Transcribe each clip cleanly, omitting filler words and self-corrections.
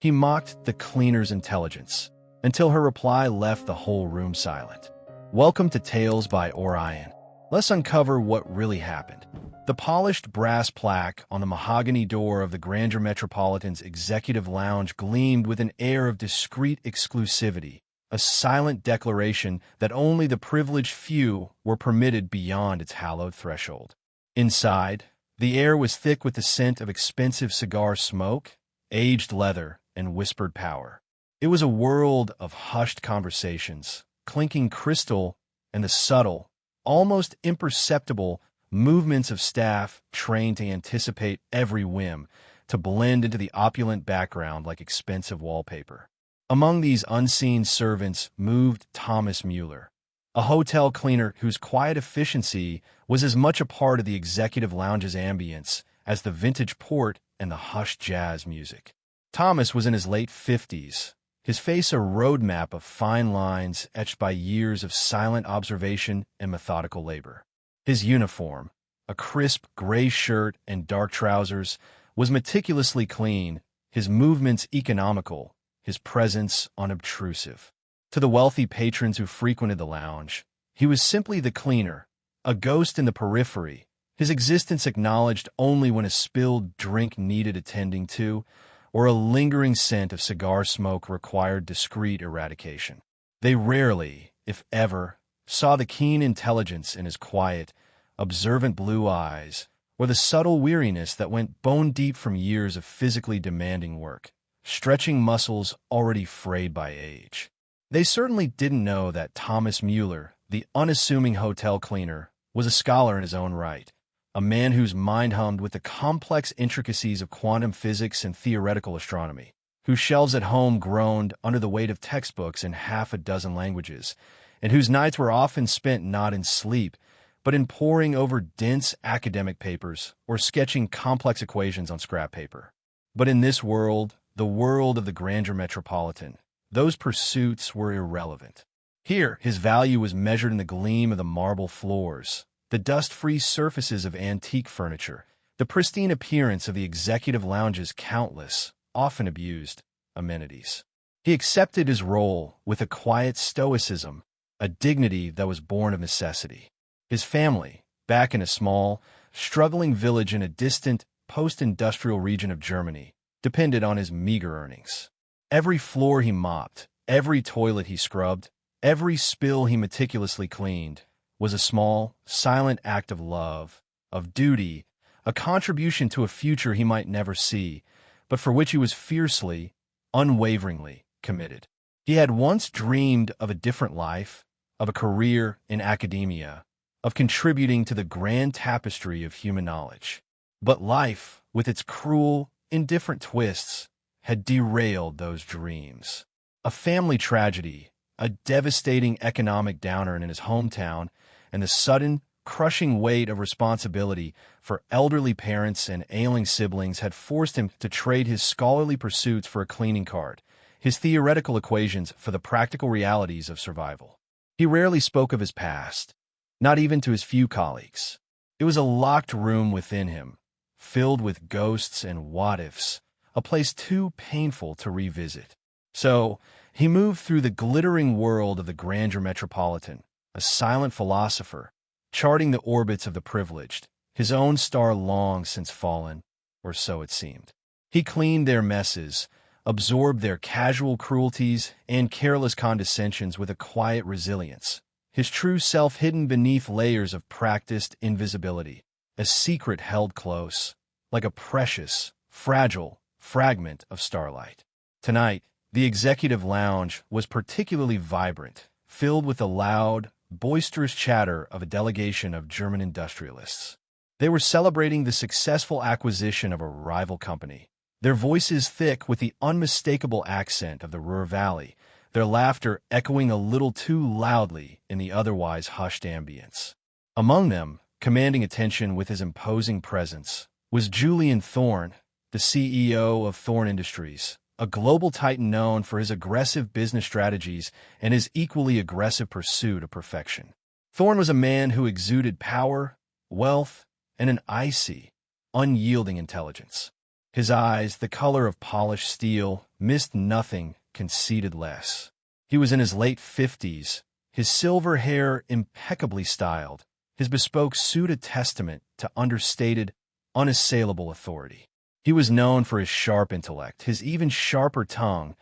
He mocked the cleaner's intelligence, until her reply left the whole room silent. Welcome to Tales by Orion. Let's uncover what really happened. The polished brass plaque on the mahogany door of the Grandeur Metropolitan's executive lounge gleamed with an air of discreet exclusivity, a silent declaration that only the privileged few were permitted beyond its hallowed threshold. Inside, the air was thick with the scent of expensive cigar smoke, aged leather, and whispered power. It was a world of hushed conversations, clinking crystal, and the subtle, almost imperceptible movements of staff trained to anticipate every whim, to blend into the opulent background like expensive wallpaper. Among these unseen servants moved Thomas Mueller, a hotel cleaner whose quiet efficiency was as much a part of the executive lounge's ambience as the vintage port and the hushed jazz music. Thomas was in his late 50s, his face a roadmap of fine lines etched by years of silent observation and methodical labor. His uniform, a crisp gray shirt and dark trousers, was meticulously clean, his movements economical, his presence unobtrusive. To the wealthy patrons who frequented the lounge, he was simply the cleaner, a ghost in the periphery, his existence acknowledged only when a spilled drink needed attending to, or a lingering scent of cigar smoke required discreet eradication. They rarely, if ever, saw the keen intelligence in his quiet, observant blue eyes, or the subtle weariness that went bone-deep from years of physically demanding work, stretching muscles already frayed by age. They certainly didn't know that Thomas Mueller, the unassuming hotel cleaner, was a scholar in his own right, a man whose mind hummed with the complex intricacies of quantum physics and theoretical astronomy, whose shelves at home groaned under the weight of textbooks in half a dozen languages, and whose nights were often spent not in sleep, but in poring over dense academic papers or sketching complex equations on scrap paper. But in this world, the world of the Grandeur Metropolitan, those pursuits were irrelevant. Here, his value was measured in the gleam of the marble floors, the dust-free surfaces of antique furniture, the pristine appearance of the executive lounge's countless, often abused, amenities. He accepted his role with a quiet stoicism, a dignity that was born of necessity. His family, back in a small, struggling village in a distant, post-industrial region of Germany, depended on his meager earnings. Every floor he mopped, every toilet he scrubbed, every spill he meticulously cleaned, was a small, silent act of love, of duty, a contribution to a future he might never see, but for which he was fiercely, unwaveringly committed. He had once dreamed of a different life, of a career in academia, of contributing to the grand tapestry of human knowledge. But life, with its cruel, indifferent twists, had derailed those dreams. A family tragedy, a devastating economic downer in his hometown, and the sudden, crushing weight of responsibility for elderly parents and ailing siblings had forced him to trade his scholarly pursuits for a cleaning card, his theoretical equations for the practical realities of survival. He rarely spoke of his past, not even to his few colleagues. It was a locked room within him, filled with ghosts and what-ifs, a place too painful to revisit. So, he moved through the glittering world of the Grandeur Metropolitan, a silent philosopher, charting the orbits of the privileged, his own star long since fallen, or so it seemed. He cleaned their messes, absorbed their casual cruelties and careless condescensions with a quiet resilience, his true self hidden beneath layers of practiced invisibility, a secret held close, like a precious, fragile fragment of starlight. Tonight, the executive lounge was particularly vibrant, filled with the loud, boisterous chatter of a delegation of German industrialists. They were celebrating the successful acquisition of a rival company, their voices thick with the unmistakable accent of the Ruhr Valley, their laughter echoing a little too loudly in the otherwise hushed ambience. Among them, commanding attention with his imposing presence, was Julian Thorne, the CEO of Thorne Industries, a global titan known for his aggressive business strategies and his equally aggressive pursuit of perfection. Thorne was a man who exuded power, wealth, and an icy, unyielding intelligence. His eyes, the color of polished steel, missed nothing, conceded less. He was in his late 50s, his silver hair impeccably styled, his bespoke suit a testament to understated, unassailable authority. He was known for his sharp intellect, his even sharper tongue,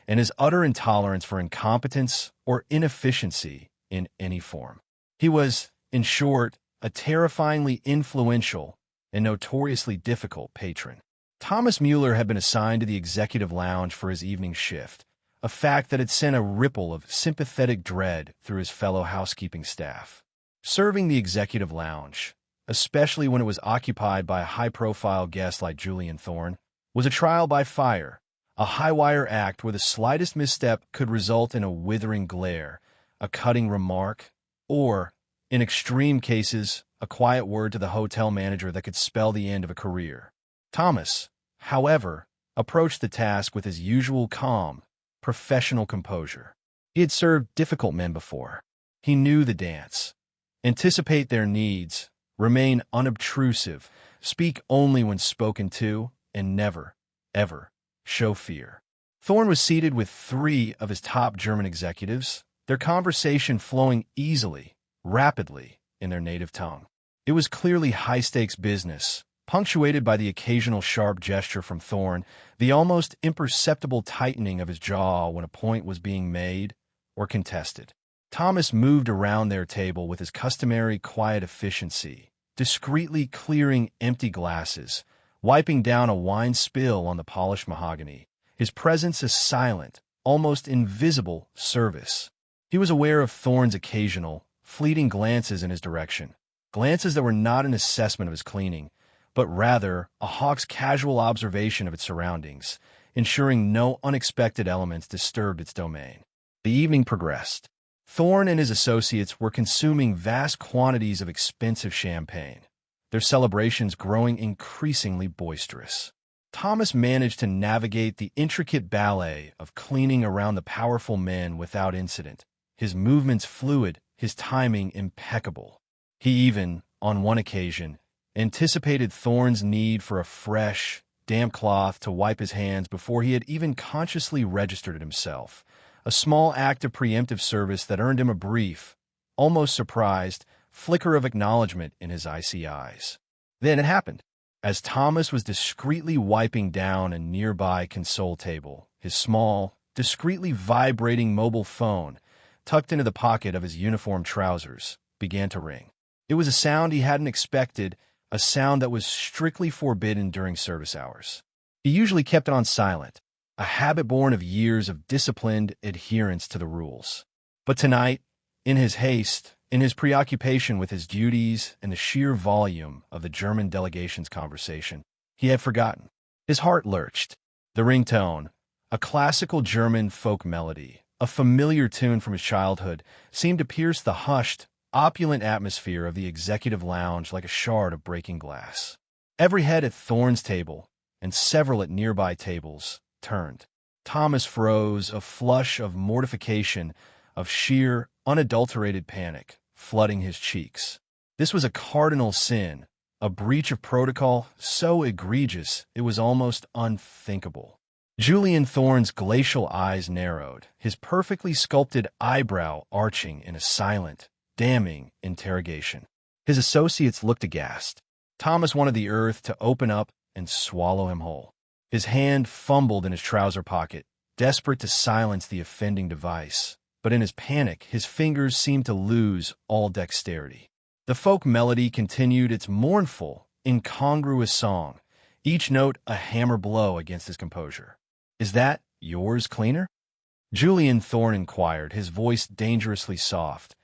and his utter intolerance for incompetence or inefficiency in any form. He was, in short, a terrifyingly influential and notoriously difficult patron. Thomas Mueller had been assigned to the executive lounge for his evening shift, a fact that had sent a ripple of sympathetic dread through his fellow housekeeping staff. Serving the executive lounge, especially when it was occupied by a high-profile guest like Julian Thorne, was a trial by fire, a high-wire act where the slightest misstep could result in a withering glare, a cutting remark, or, in extreme cases, a quiet word to the hotel manager that could spell the end of a career. Thomas, however, approached the task with his usual calm, professional composure. He had served difficult men before. He knew the dance. Anticipate their needs, remain unobtrusive, speak only when spoken to, and never, ever, show fear. Thorne was seated with 3 of his top German executives, their conversation flowing easily, rapidly, in their native tongue. It was clearly high-stakes business, punctuated by the occasional sharp gesture from Thorne, the almost imperceptible tightening of his jaw when a point was being made or contested. Thomas moved around their table with his customary quiet efficiency, discreetly clearing empty glasses, wiping down a wine spill on the polished mahogany, his presence a silent, almost invisible service. He was aware of Thorne's occasional, fleeting glances in his direction, glances that were not an assessment of his cleaning, but rather a hawk's casual observation of its surroundings, ensuring no unexpected elements disturbed its domain. The evening progressed. Thorne and his associates were consuming vast quantities of expensive champagne, their celebrations growing increasingly boisterous. Thomas managed to navigate the intricate ballet of cleaning around the powerful men without incident, his movements fluid, his timing impeccable. He even, on one occasion, anticipated Thorne's need for a fresh, damp cloth to wipe his hands before he had even consciously registered it himself, a small act of preemptive service that earned him a brief, almost surprised, flicker of acknowledgement in his icy eyes. Then it happened. As Thomas was discreetly wiping down a nearby console table, his small, discreetly vibrating mobile phone, tucked into the pocket of his uniform trousers, began to ring. It was a sound he hadn't expected, a sound that was strictly forbidden during service hours. He usually kept it on silent, a habit born of years of disciplined adherence to the rules. But tonight, in his haste, in his preoccupation with his duties and the sheer volume of the German delegation's conversation, he had forgotten. His heart lurched. The ringtone, a classical German folk melody, a familiar tune from his childhood, seemed to pierce the hushed, opulent atmosphere of the executive lounge like a shard of breaking glass. Every head at Thorne's table, and several at nearby tables, turned. Thomas froze, a flush of mortification, of sheer, unadulterated panic, flooding his cheeks. This was a cardinal sin, a breach of protocol so egregious it was almost unthinkable. Julian Thorne's glacial eyes narrowed, his perfectly sculpted eyebrow arching in a silent, damning interrogation. His associates looked aghast. Thomas wanted the earth to open up and swallow him whole. His hand fumbled in his trouser pocket, desperate to silence the offending device, but in his panic, his fingers seemed to lose all dexterity. The folk melody continued its mournful, incongruous song, each note a hammer blow against his composure. "Is that yours, cleaner?" Julian Thorne inquired, his voice dangerously soft,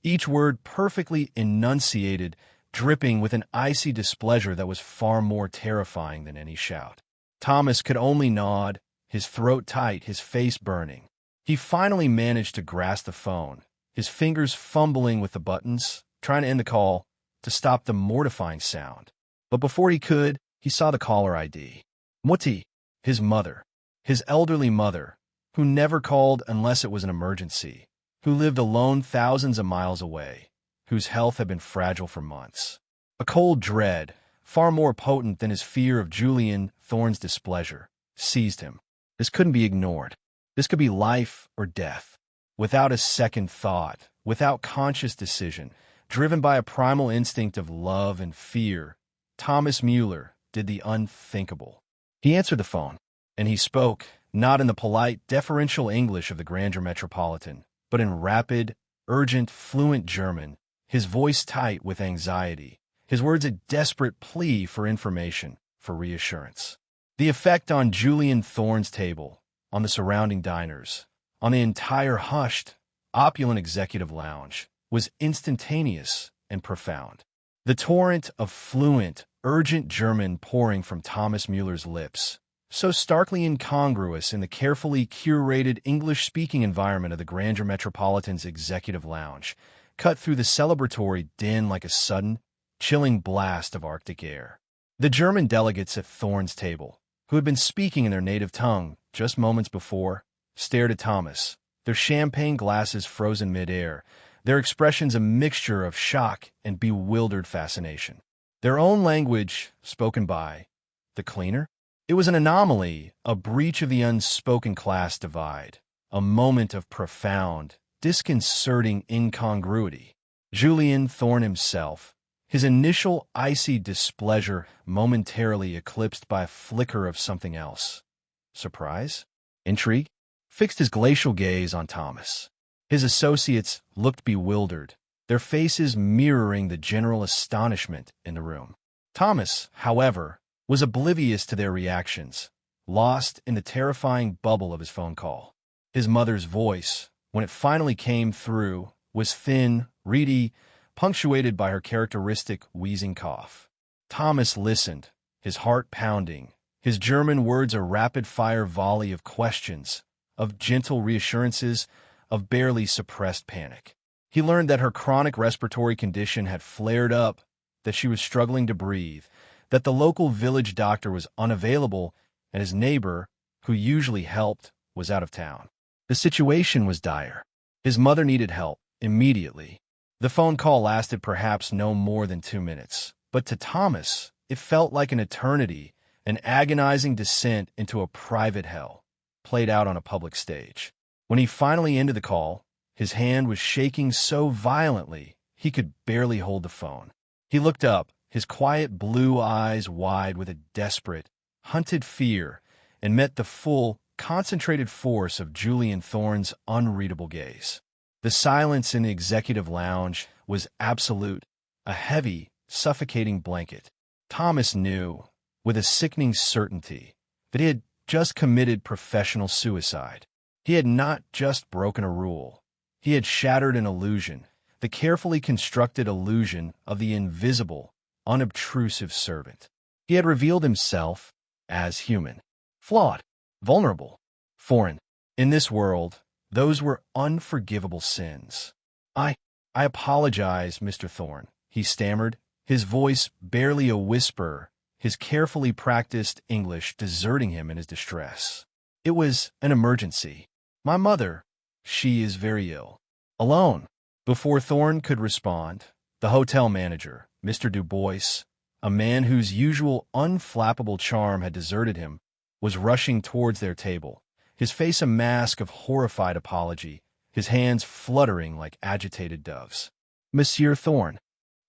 each word perfectly enunciated, dripping with an icy displeasure that was far more terrifying than any shout. Thomas could only nod, his throat tight, his face burning. He finally managed to grasp the phone, his fingers fumbling with the buttons, trying to end the call, to stop the mortifying sound. But before he could, he saw the caller ID. Mutti, his mother, his elderly mother, who never called unless it was an emergency, who lived alone thousands of miles away, whose health had been fragile for months. A cold dread, far more potent than his fear of Julian Thorne's displeasure, seized him. This couldn't be ignored. This could be life or death. Without a second thought, without conscious decision, driven by a primal instinct of love and fear, Thomas Mueller did the unthinkable. He answered the phone, and he spoke, not in the polite, deferential English of the grandeur metropolitan, but in rapid, urgent, fluent German, his voice tight with anxiety, his words a desperate plea for information, for reassurance. The effect on Julian Thorne's table, on the surrounding diners, on the entire hushed, opulent executive lounge, was instantaneous and profound. The torrent of fluent, urgent German pouring from Thomas Mueller's lips, so starkly incongruous in the carefully curated English-speaking environment of the grandeur metropolitan's executive lounge, cut through the celebratory din like a sudden, chilling blast of Arctic air. The German delegates at Thorne's table, who had been speaking in their native tongue just moments before, stared at Thomas, their champagne glasses frozen mid-air, their expressions a mixture of shock and bewildered fascination. Their own language, spoken by the cleaner? It was an anomaly, a breach of the unspoken class divide, a moment of profound, disconcerting incongruity. Julian Thorne himself, his initial icy displeasure momentarily eclipsed by a flicker of something else. Surprise? Intrigue? Fixed his glacial gaze on Thomas. His associates looked bewildered, their faces mirroring the general astonishment in the room. Thomas, however, was oblivious to their reactions, lost in the terrifying bubble of his phone call. His mother's voice, when it finally came through, was thin, reedy, punctuated by her characteristic wheezing cough. Thomas listened, his heart pounding, his German words a rapid-fire volley of questions, of gentle reassurances, of barely suppressed panic. He learned that her chronic respiratory condition had flared up, that she was struggling to breathe, that the local village doctor was unavailable, and his neighbor, who usually helped, was out of town. The situation was dire. His mother needed help, immediately. The phone call lasted perhaps no more than 2 minutes, but to Thomas, it felt like an eternity, an agonizing descent into a private hell, played out on a public stage. When he finally ended the call, his hand was shaking so violently he could barely hold the phone. He looked up, his quiet blue eyes wide with a desperate, hunted fear, and met the full, concentrated force of Julian Thorne's unreadable gaze. The silence in the executive lounge was absolute, a heavy, suffocating blanket. Thomas knew, with a sickening certainty, that he had just committed professional suicide. He had not just broken a rule. He had shattered an illusion, the carefully constructed illusion of the invisible, unobtrusive servant. He had revealed himself as human, flawed, vulnerable, foreign. In this world, those were unforgivable sins. I apologize, Mr. Thorne, he stammered, his voice barely a whisper, his carefully practiced English deserting him in his distress. It was an emergency. My mother, she is very ill. Alone. Before Thorne could respond, the hotel manager, Mr. Du Bois, a man whose usual unflappable charm had deserted him, was rushing towards their table, his face a mask of horrified apology, his hands fluttering like agitated doves. Monsieur Thorne,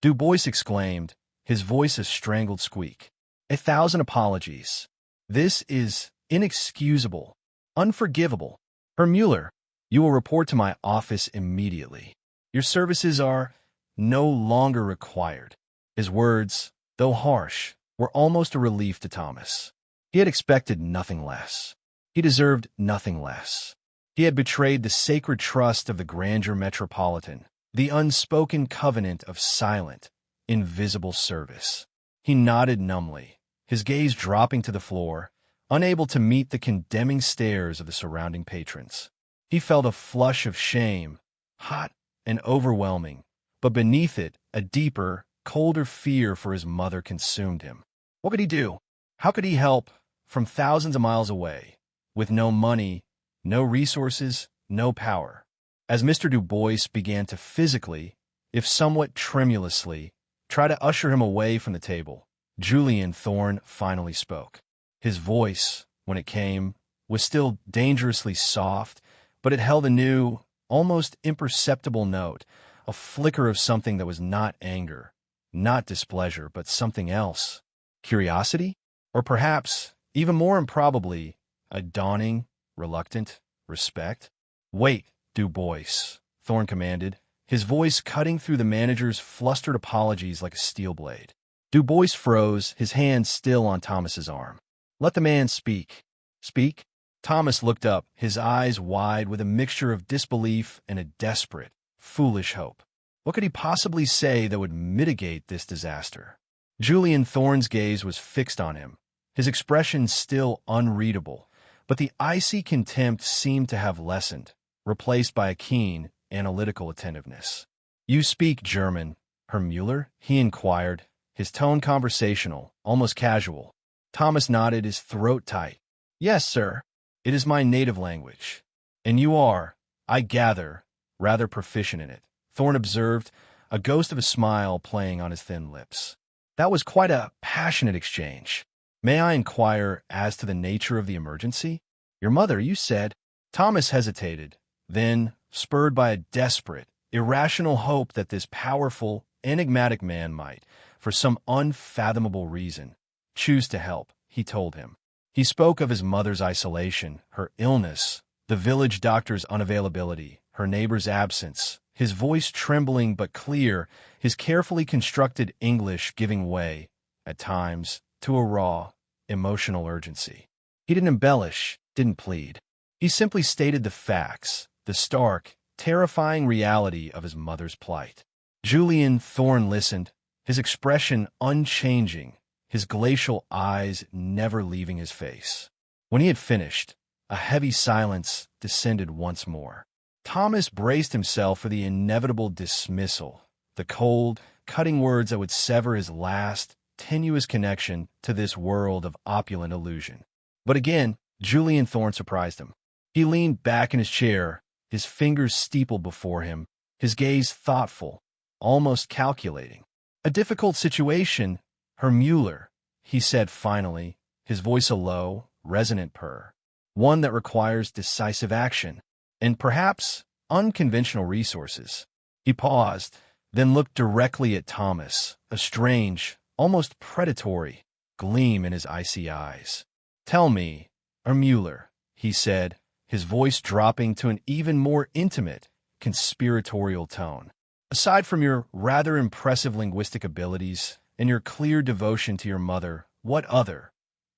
Du Bois exclaimed, his voice a strangled squeak. 1,000 apologies. This is inexcusable, unforgivable. Herr Mueller, you will report to my office immediately. Your services are no longer required. His words, though harsh, were almost a relief to Thomas. He had expected nothing less. He deserved nothing less. He had betrayed the sacred trust of the grandeur metropolitan, the unspoken covenant of silent, invisible service. He nodded numbly, his gaze dropping to the floor, unable to meet the condemning stares of the surrounding patrons. He felt a flush of shame, hot and overwhelming, but beneath it, a deeper, colder fear for his mother consumed him. What could he do? How could he help, from thousands of miles away, with no money, no resources, no power? As Mr. Du Bois began to physically, if somewhat tremulously, try to usher him away from the table, Julian Thorne finally spoke. His voice, when it came, was still dangerously soft, but it held a new, almost imperceptible note, a flicker of something that was not anger, not displeasure, but something else. Curiosity? Or perhaps, even more improbably, a dawning, reluctant respect? "Wait, Du Bois," Thorne commanded, his voice cutting through the manager's flustered apologies like a steel blade. Du Bois froze, his hand still on Thomas's arm. "Let the man speak." "Speak?" Thomas looked up, his eyes wide with a mixture of disbelief and a desperate, foolish hope. What could he possibly say that would mitigate this disaster? Julian Thorne's gaze was fixed on him, his expression still unreadable, but the icy contempt seemed to have lessened, replaced by a keen, analytical attentiveness. "You speak German, Herr Mueller?" he inquired, his tone conversational, almost casual. Thomas nodded, his throat tight. "Yes, sir. It is my native language." "And you are, I gather, rather proficient in it," Thorne observed, a ghost of a smile playing on his thin lips. "That was quite a passionate exchange. May I inquire as to the nature of the emergency? Your mother, you said." Thomas hesitated, then, spurred by a desperate, irrational hope that this powerful, enigmatic man might, for some unfathomable reason, choose to help, he told him. He spoke of his mother's isolation, her illness, the village doctor's unavailability, her neighbor's absence, his voice trembling but clear, his carefully constructed English giving way, at times, to a raw, emotional urgency. He didn't embellish, didn't plead. He simply stated the facts, the stark, terrifying reality of his mother's plight. Julian Thorne listened, his expression unchanging, his glacial eyes never leaving his face. When he had finished, a heavy silence descended once more. Thomas braced himself for the inevitable dismissal, the cold, cutting words that would sever his last, tenuous connection to this world of opulent illusion. But again, Julian Thorne surprised him. He leaned back in his chair, his fingers steepled before him, his gaze thoughtful, almost calculating. "A difficult situation, Herr Mueller," he said finally, his voice a low, resonant purr. "One that requires decisive action, and perhaps unconventional resources." He paused, then looked directly at Thomas, a strange, almost predatory, gleam in his icy eyes. "Tell me, Herr Mueller," he said, his voice dropping to an even more intimate, conspiratorial tone. "Aside from your rather impressive linguistic abilities and your clear devotion to your mother, what other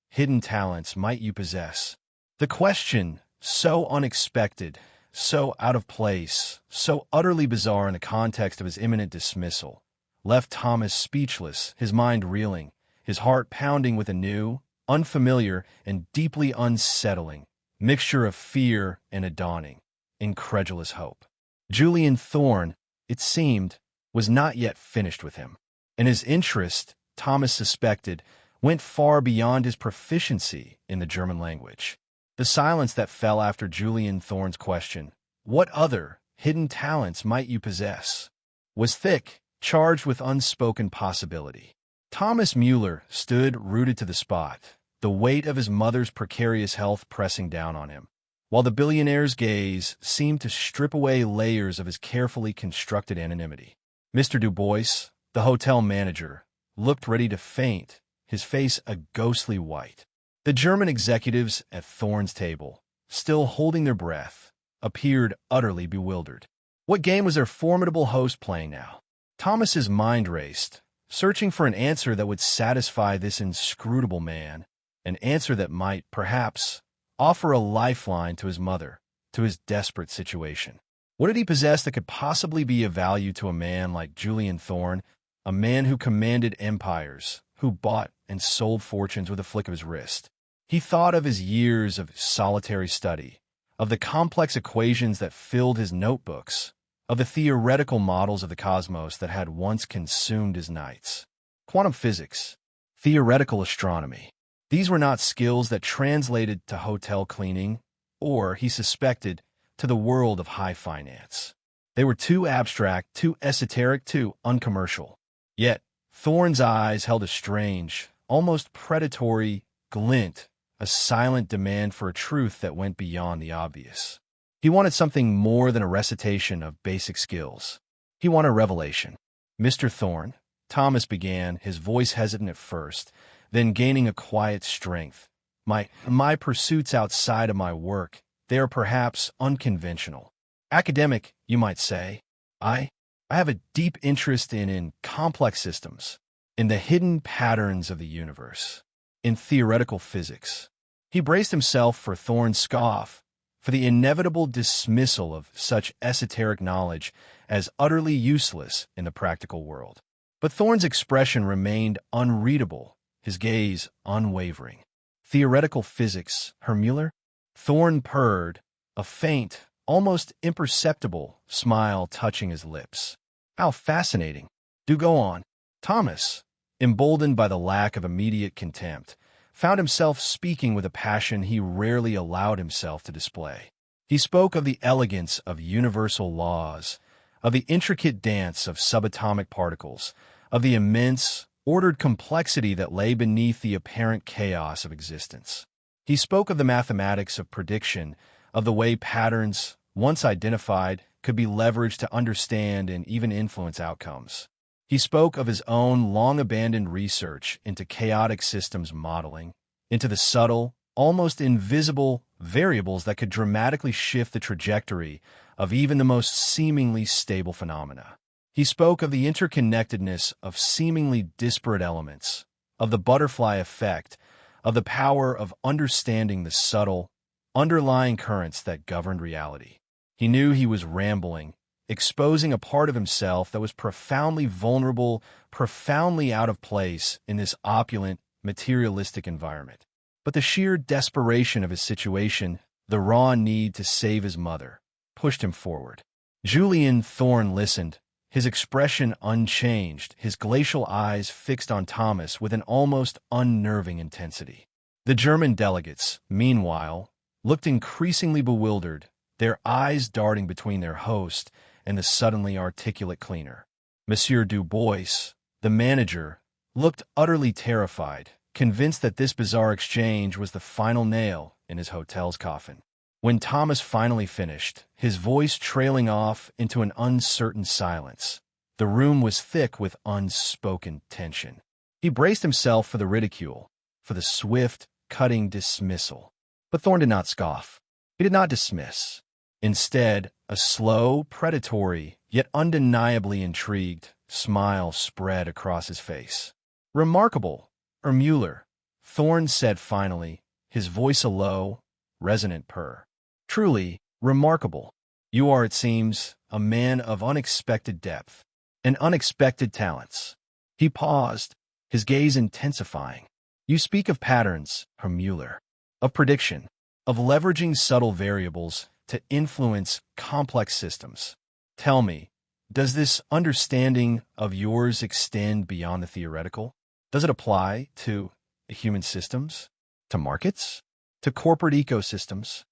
hidden talents might you possess?" The question, so unexpected, so out of place, so utterly bizarre in the context of his imminent dismissal, left Thomas speechless, his mind reeling, his heart pounding with a new, unfamiliar, and deeply unsettling mixture of fear and a dawning, incredulous hope. Julian Thorne, it seemed, was not yet finished with him, and his interest, Thomas suspected, went far beyond his proficiency in the German language. The silence that fell after Julian Thorne's question, "What other hidden talents might you possess?" was thick, charged with unspoken possibility. Thomas Mueller stood rooted to the spot, the weight of his mother's precarious health pressing down on him, while the billionaire's gaze seemed to strip away layers of his carefully constructed anonymity. Mr. Du Bois, the hotel manager, looked ready to faint, his face a ghostly white. The German executives at Thorne's table, still holding their breath, appeared utterly bewildered. What game was their formidable host playing now? Thomas's mind raced, searching for an answer that would satisfy this inscrutable man, an answer that might, perhaps, offer a lifeline to his mother, to his desperate situation. What did he possess that could possibly be of value to a man like Julian Thorne, a man who commanded empires, who bought and sold fortunes with a flick of his wrist? He thought of his years of solitary study, of the complex equations that filled his notebooks, of the theoretical models of the cosmos that had once consumed his nights. Quantum physics, theoretical astronomy. These were not skills that translated to hotel cleaning, or, he suspected, to the world of high finance. They were too abstract, too esoteric, too uncommercial. Yet, Thorne's eyes held a strange, almost predatory glint, a silent demand for a truth that went beyond the obvious. He wanted something more than a recitation of basic skills. He wanted a revelation. "Mr. Thorne," Thomas began, his voice hesitant at first, then gaining a quiet strength. My pursuits outside of my work, they are perhaps unconventional. Academic, you might say. I have a deep interest in complex systems, in the hidden patterns of the universe, in theoretical physics." He braced himself for Thorne's scoff, for the inevitable dismissal of such esoteric knowledge as utterly useless in the practical world. But Thorne's expression remained unreadable, his gaze unwavering. "Theoretical physics, Herr Mueller?" Thorne purred, a faint, almost imperceptible smile touching his lips. "How fascinating. Do go on." Thomas, emboldened by the lack of immediate contempt, found himself speaking with a passion he rarely allowed himself to display. He spoke of the elegance of universal laws, of the intricate dance of subatomic particles, of the immense, ordered complexity that lay beneath the apparent chaos of existence. He spoke of the mathematics of prediction, of the way patterns, once identified, could be leveraged to understand and even influence outcomes. He spoke of his own long-abandoned research into chaotic systems modeling, into the subtle, almost invisible variables that could dramatically shift the trajectory of even the most seemingly stable phenomena. He spoke of the interconnectedness of seemingly disparate elements, of the butterfly effect, of the power of understanding the subtle, underlying currents that governed reality. He knew he was rambling, exposing a part of himself that was profoundly vulnerable, profoundly out of place in this opulent, materialistic environment. But the sheer desperation of his situation, the raw need to save his mother, pushed him forward. Julian Thorne listened, his expression unchanged, his glacial eyes fixed on Thomas with an almost unnerving intensity. The German delegates, meanwhile, looked increasingly bewildered, their eyes darting between their host and the suddenly articulate cleaner. Monsieur Du Bois, the manager, looked utterly terrified, convinced that this bizarre exchange was the final nail in his hotel's coffin. When Thomas finally finished, his voice trailing off into an uncertain silence, the room was thick with unspoken tension. He braced himself for the ridicule, for the swift, cutting dismissal. But Thorne did not scoff. He did not dismiss. Instead, a slow, predatory, yet undeniably intrigued smile spread across his face. "Remarkable, Herr Mueller," Thorne said finally, his voice a low, resonant purr. "Truly remarkable. You are, it seems, a man of unexpected depth and unexpected talents." He paused, his gaze intensifying. "You speak of patterns, Herr Mueller, of prediction, of leveraging subtle variables to influence complex systems. Tell me, does this understanding of yours extend beyond the theoretical? Does it apply to human systems, to markets, to corporate ecosystems?"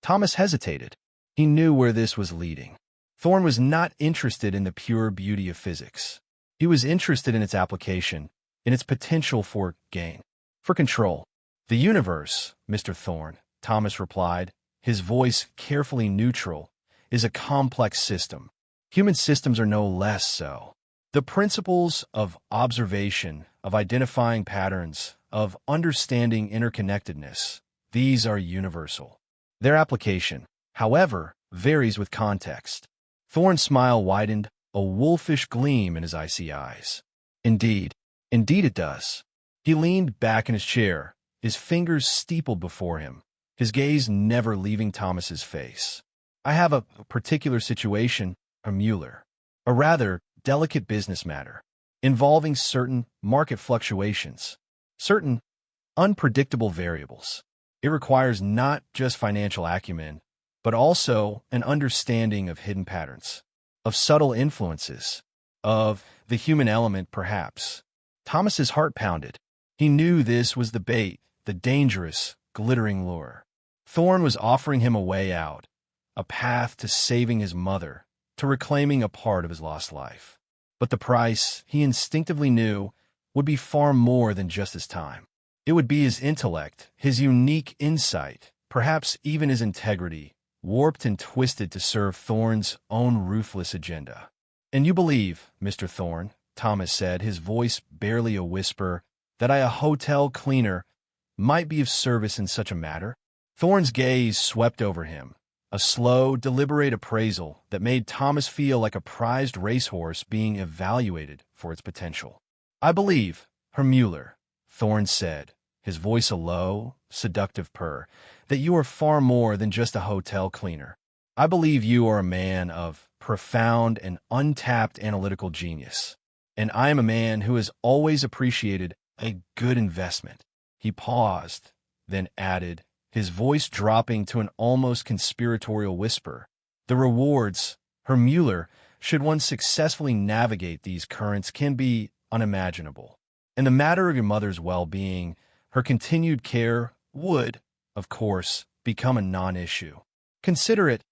Thomas hesitated. He knew where this was leading. Thorne was not interested in the pure beauty of physics. He was interested in its application, in its potential for gain, for control. "The universe, Mr. Thorne," Thomas replied, his voice carefully neutral, "is a complex system. Human systems are no less so. The principles of observation, of identifying patterns, of understanding interconnectedness, these are universal. Their application, however, varies with context." Thorne's smile widened, a wolfish gleam in his icy eyes. Indeed it does." He leaned back in his chair, his fingers steepled before him, his gaze never leaving Thomas's face. "I have a particular situation, Herr Mueller, a rather delicate business matter, involving certain market fluctuations, certain unpredictable variables. It requires not just financial acumen, but also an understanding of hidden patterns, of subtle influences, of the human element, perhaps." Thomas's heart pounded. He knew this was the bait, the dangerous, glittering lure. Thorne was offering him a way out, a path to saving his mother, to reclaiming a part of his lost life. But the price, he instinctively knew, would be far more than just his time. It would be his intellect, his unique insight, perhaps even his integrity, warped and twisted to serve Thorne's own ruthless agenda. "And you believe, Mr. Thorne," Thomas said, his voice barely a whisper, "that a hotel cleaner might be of service in such a matter?" Thorne's gaze swept over him, a slow, deliberate appraisal that made Thomas feel like a prized racehorse being evaluated for its potential. "I believe, Herr Mueller," Thorne said, his voice a low, seductive purr, "that you are far more than just a hotel cleaner. I believe you are a man of profound and untapped analytical genius, and I am a man who has always appreciated a good investment." He paused, then added, his voice dropping to an almost conspiratorial whisper, "The rewards, Herr Mueller, should one successfully navigate these currents can be unimaginable. In the matter of your mother's well-being, her continued care would, of course, become a non-issue. Consider it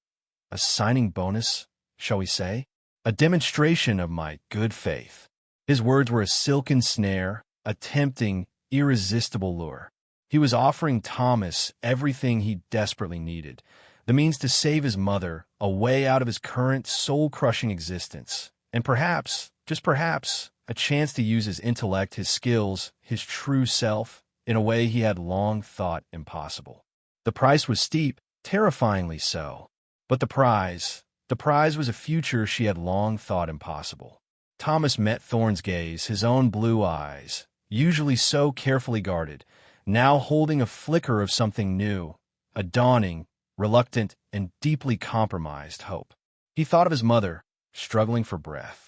a signing bonus, shall we say? A demonstration of my good faith." His words were a silken snare, a tempting, irresistible lure. He was offering Thomas everything he desperately needed, the means to save his mother, a way out of his current soul-crushing existence, and perhaps, just perhaps, a chance to use his intellect, his skills, his true self, in a way he had long thought impossible. The price was steep, terrifyingly so, but the prize was a future she had long thought impossible. Thomas met Thorne's gaze, his own blue eyes, usually so carefully guarded, now holding a flicker of something new, a dawning, reluctant, and deeply compromised hope. He thought of his mother, struggling for breath.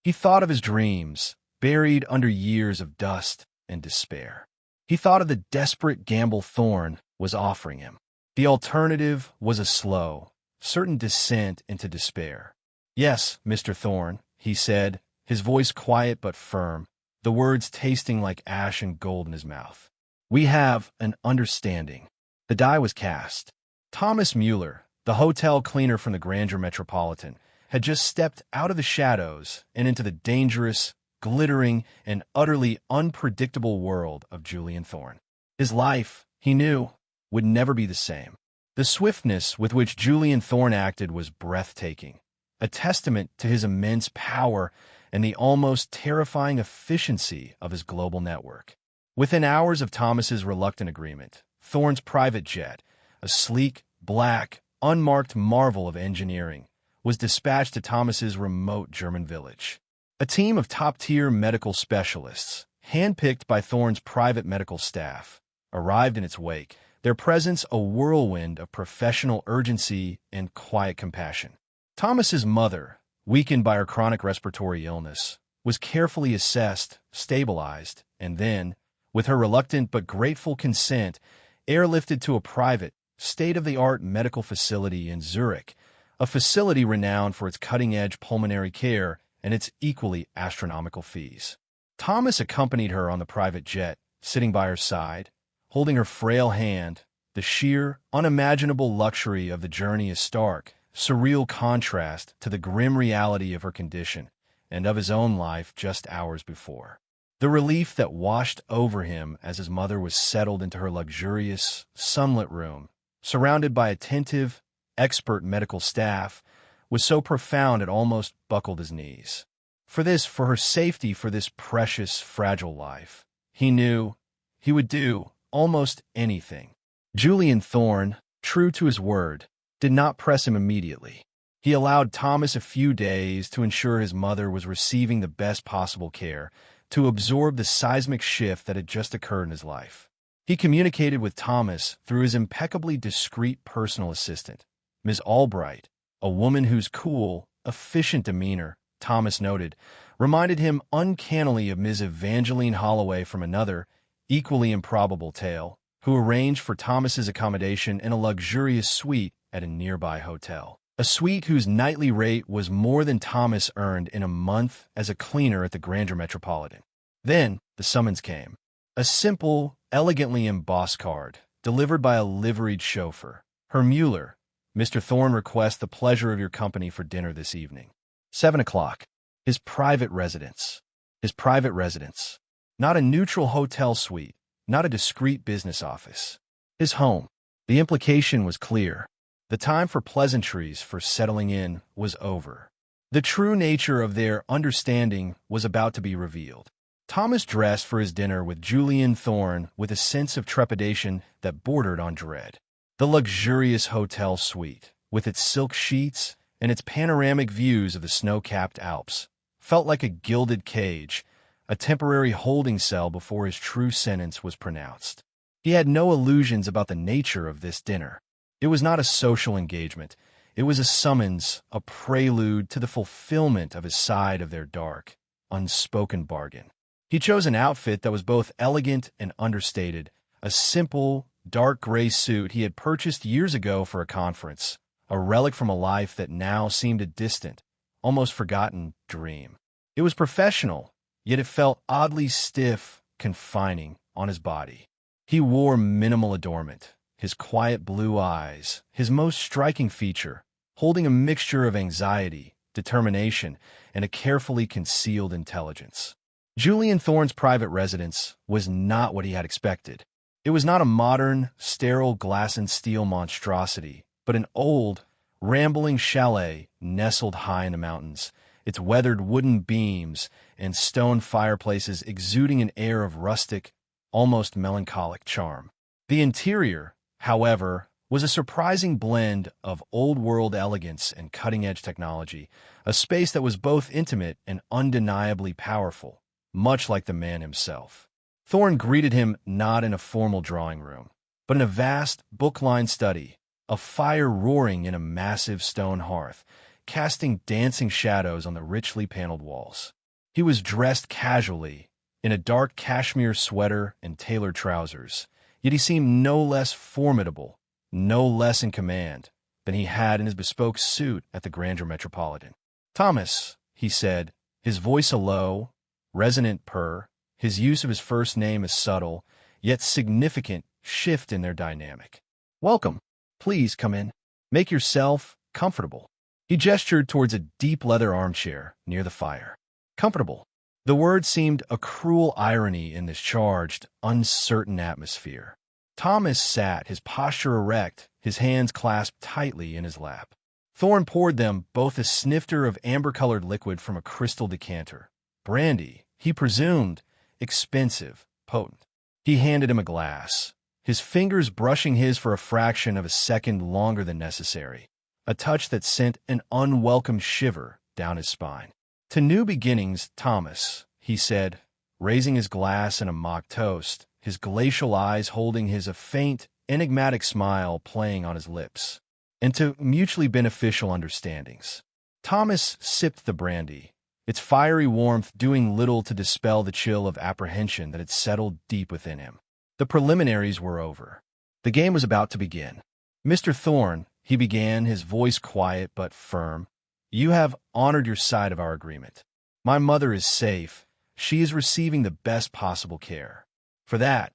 He thought of his dreams, buried under years of dust and despair. He thought of the desperate gamble Thorne was offering him. The alternative was a slow, certain descent into despair. "Yes, Mr. Thorne," he said, his voice quiet but firm, the words tasting like ash and gold in his mouth. "We have an understanding." The die was cast. Thomas Mueller, the hotel cleaner from the Grandeur Metropolitan, had just stepped out of the shadows and into the dangerous, glittering, and utterly unpredictable world of Julian Thorne. His life, he knew, would never be the same. The swiftness with which Julian Thorne acted was breathtaking, a testament to his immense power and the almost terrifying efficiency of his global network. Within hours of Thomas's reluctant agreement, Thorne's private jet, a sleek, black, unmarked marvel of engineering, was dispatched to Thomas's remote German village. A team of top-tier medical specialists, handpicked by Thorne's private medical staff, arrived in its wake, their presence a whirlwind of professional urgency and quiet compassion. Thomas's mother, weakened by her chronic respiratory illness, was carefully assessed, stabilized, and then, with her reluctant but grateful consent, airlifted to a private, state-of-the-art medical facility in Zurich, a facility renowned for its cutting-edge pulmonary care and its equally astronomical fees. Thomas accompanied her on the private jet, sitting by her side, holding her frail hand. The sheer, unimaginable luxury of the journey is stark, surreal contrast to the grim reality of her condition and of his own life just hours before. The relief that washed over him as his mother was settled into her luxurious, sunlit room, surrounded by attentive, expert medical staff, was so profound it almost buckled his knees. For her safety, for this precious, fragile life, he knew he would do almost anything. Julian Thorne, true to his word, did not press him immediately. He allowed Thomas a few days to ensure his mother was receiving the best possible care, to absorb the seismic shift that had just occurred in his life. He communicated with Thomas through his impeccably discreet personal assistant, Ms. Albright, a woman whose cool, efficient demeanor, Thomas noted, reminded him uncannily of Ms. Evangeline Holloway from another, equally improbable tale, who arranged for Thomas's accommodation in a luxurious suite at a nearby hotel. A suite whose nightly rate was more than Thomas earned in a month as a cleaner at the Grandeur Metropolitan. Then the summons came. A simple, elegantly embossed card, delivered by a liveried chauffeur. Herr Mueller, Mr. Thorne requests the pleasure of your company for dinner this evening. 7 o'clock. His private residence. Not a neutral hotel suite, not a discreet business office. His home. The implication was clear. The time for pleasantries, for settling in, was over. The true nature of their understanding was about to be revealed. Thomas dressed for his dinner with Julian Thorne with a sense of trepidation that bordered on dread. The luxurious hotel suite, with its silk sheets and its panoramic views of the snow-capped Alps, felt like a gilded cage, a temporary holding cell before his true sentence was pronounced. He had no illusions about the nature of this dinner. It was not a social engagement. It was a summons, a prelude to the fulfillment of his side of their dark, unspoken bargain. He chose an outfit that was both elegant and understated, a simple, dark gray suit he had purchased years ago for a conference, a relic from a life that now seemed a distant, almost forgotten dream. It was professional, yet it felt oddly stiff, confining on his body. He wore minimal adornment, his quiet blue eyes, his most striking feature, holding a mixture of anxiety, determination, and a carefully concealed intelligence. Julian Thorne's private residence was not what he had expected. It was not a modern, sterile glass and steel monstrosity, but an old, rambling chalet nestled high in the mountains, its weathered wooden beams and stone fireplaces exuding an air of rustic, almost melancholic charm. The interior, however, was a surprising blend of old-world elegance and cutting-edge technology, a space that was both intimate and undeniably powerful, much like the man himself. Thorne greeted him not in a formal drawing room, but in a vast, book-lined study, a fire roaring in a massive stone hearth, casting dancing shadows on the richly paneled walls. He was dressed casually, in a dark cashmere sweater and tailored trousers, yet he seemed no less formidable, no less in command than he had in his bespoke suit at the Grandeur Metropolitan. "Thomas," he said, his voice a low, resonant purr, his use of his first name a subtle, yet significant shift in their dynamic. "Welcome. Please come in. Make yourself comfortable." He gestured towards a deep leather armchair near the fire. Comfortable. The word seemed a cruel irony in this charged, uncertain atmosphere. Thomas sat, his posture erect, his hands clasped tightly in his lap. Thorne poured them both a snifter of amber-colored liquid from a crystal decanter. Brandy, he presumed, expensive, potent. He handed him a glass, his fingers brushing his for a fraction of a second longer than necessary, a touch that sent an unwelcome shiver down his spine. "To new beginnings, Thomas," he said, raising his glass in a mock toast, his glacial eyes holding his a faint, enigmatic smile playing on his lips. "And to mutually beneficial understandings." Thomas sipped the brandy, its fiery warmth doing little to dispel the chill of apprehension that had settled deep within him. The preliminaries were over. The game was about to begin. "Mr. Thorne," he began, his voice quiet but firm, "you have honored your side of our agreement. My mother is safe. She is receiving the best possible care. For that,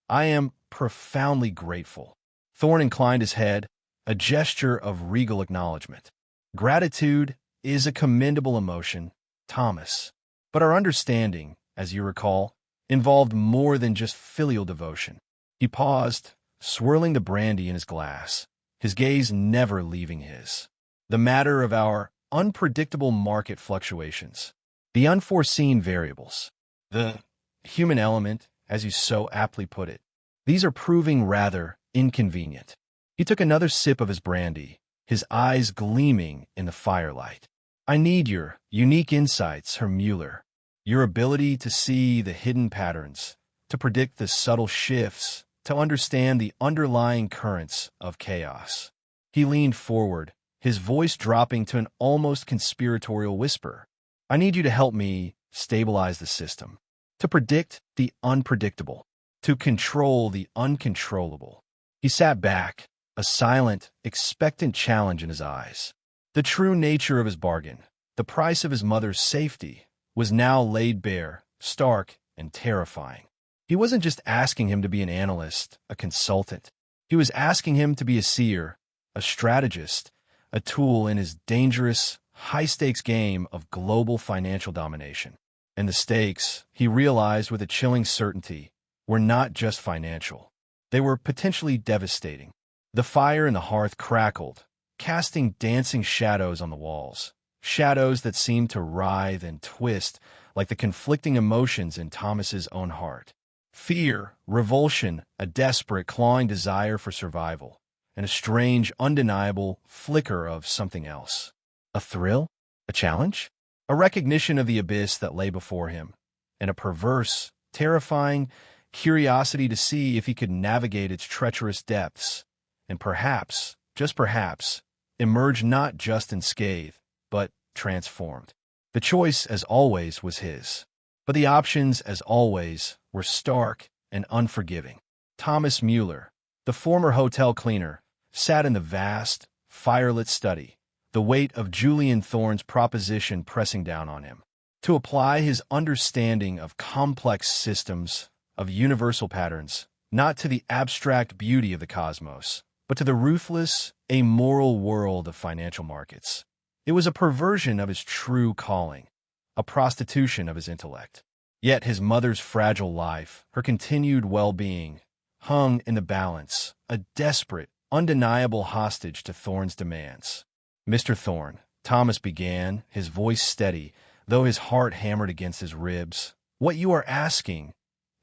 I am profoundly grateful." Thorne inclined his head, a gesture of regal acknowledgement. "Gratitude is a commendable emotion, Thomas. But our understanding, as you recall, involved more than just filial devotion." He paused, swirling the brandy in his glass, his gaze never leaving his. "The matter of our unpredictable market fluctuations, the unforeseen variables, the human element, as you so aptly put it, these are proving rather inconvenient." He took another sip of his brandy, his eyes gleaming in the firelight. "I need your unique insights, Herr Mueller, your ability to see the hidden patterns, to predict the subtle shifts, to understand the underlying currents of chaos." He leaned forward, his voice dropping to an almost conspiratorial whisper. "I need you to help me stabilize the system, to predict the unpredictable, to control the uncontrollable." He sat back, a silent, expectant challenge in his eyes. The true nature of his bargain, the price of his mother's safety, was now laid bare, stark and terrifying. He wasn't just asking him to be an analyst, a consultant. He was asking him to be a seer, a strategist, a tool in his dangerous, high-stakes game of global financial domination. And the stakes, he realized with a chilling certainty, were not just financial. They were potentially devastating. The fire in the hearth crackled, casting dancing shadows on the walls, shadows that seemed to writhe and twist like the conflicting emotions in Thomas's own heart. Fear, revulsion, a desperate, clawing desire for survival, and a strange, undeniable flicker of something else. A thrill? A challenge? A recognition of the abyss that lay before him, and a perverse, terrifying curiosity to see if he could navigate its treacherous depths, and perhaps, just perhaps, emerge not just unscathed, but transformed. The choice, as always, was his. But the options, as always, were stark and unforgiving. Thomas Mueller, the former hotel cleaner, sat in the vast, firelit study, the weight of Julian Thorne's proposition pressing down on him. To apply his understanding of complex systems, of universal patterns, not to the abstract beauty of the cosmos, but to the ruthless, amoral world of financial markets. It was a perversion of his true calling, a prostitution of his intellect. Yet his mother's fragile life, her continued well-being, hung in the balance, a desperate, undeniable hostage to Thorne's demands. "Mr. Thorne," Thomas began, his voice steady, though his heart hammered against his ribs, "what you are asking,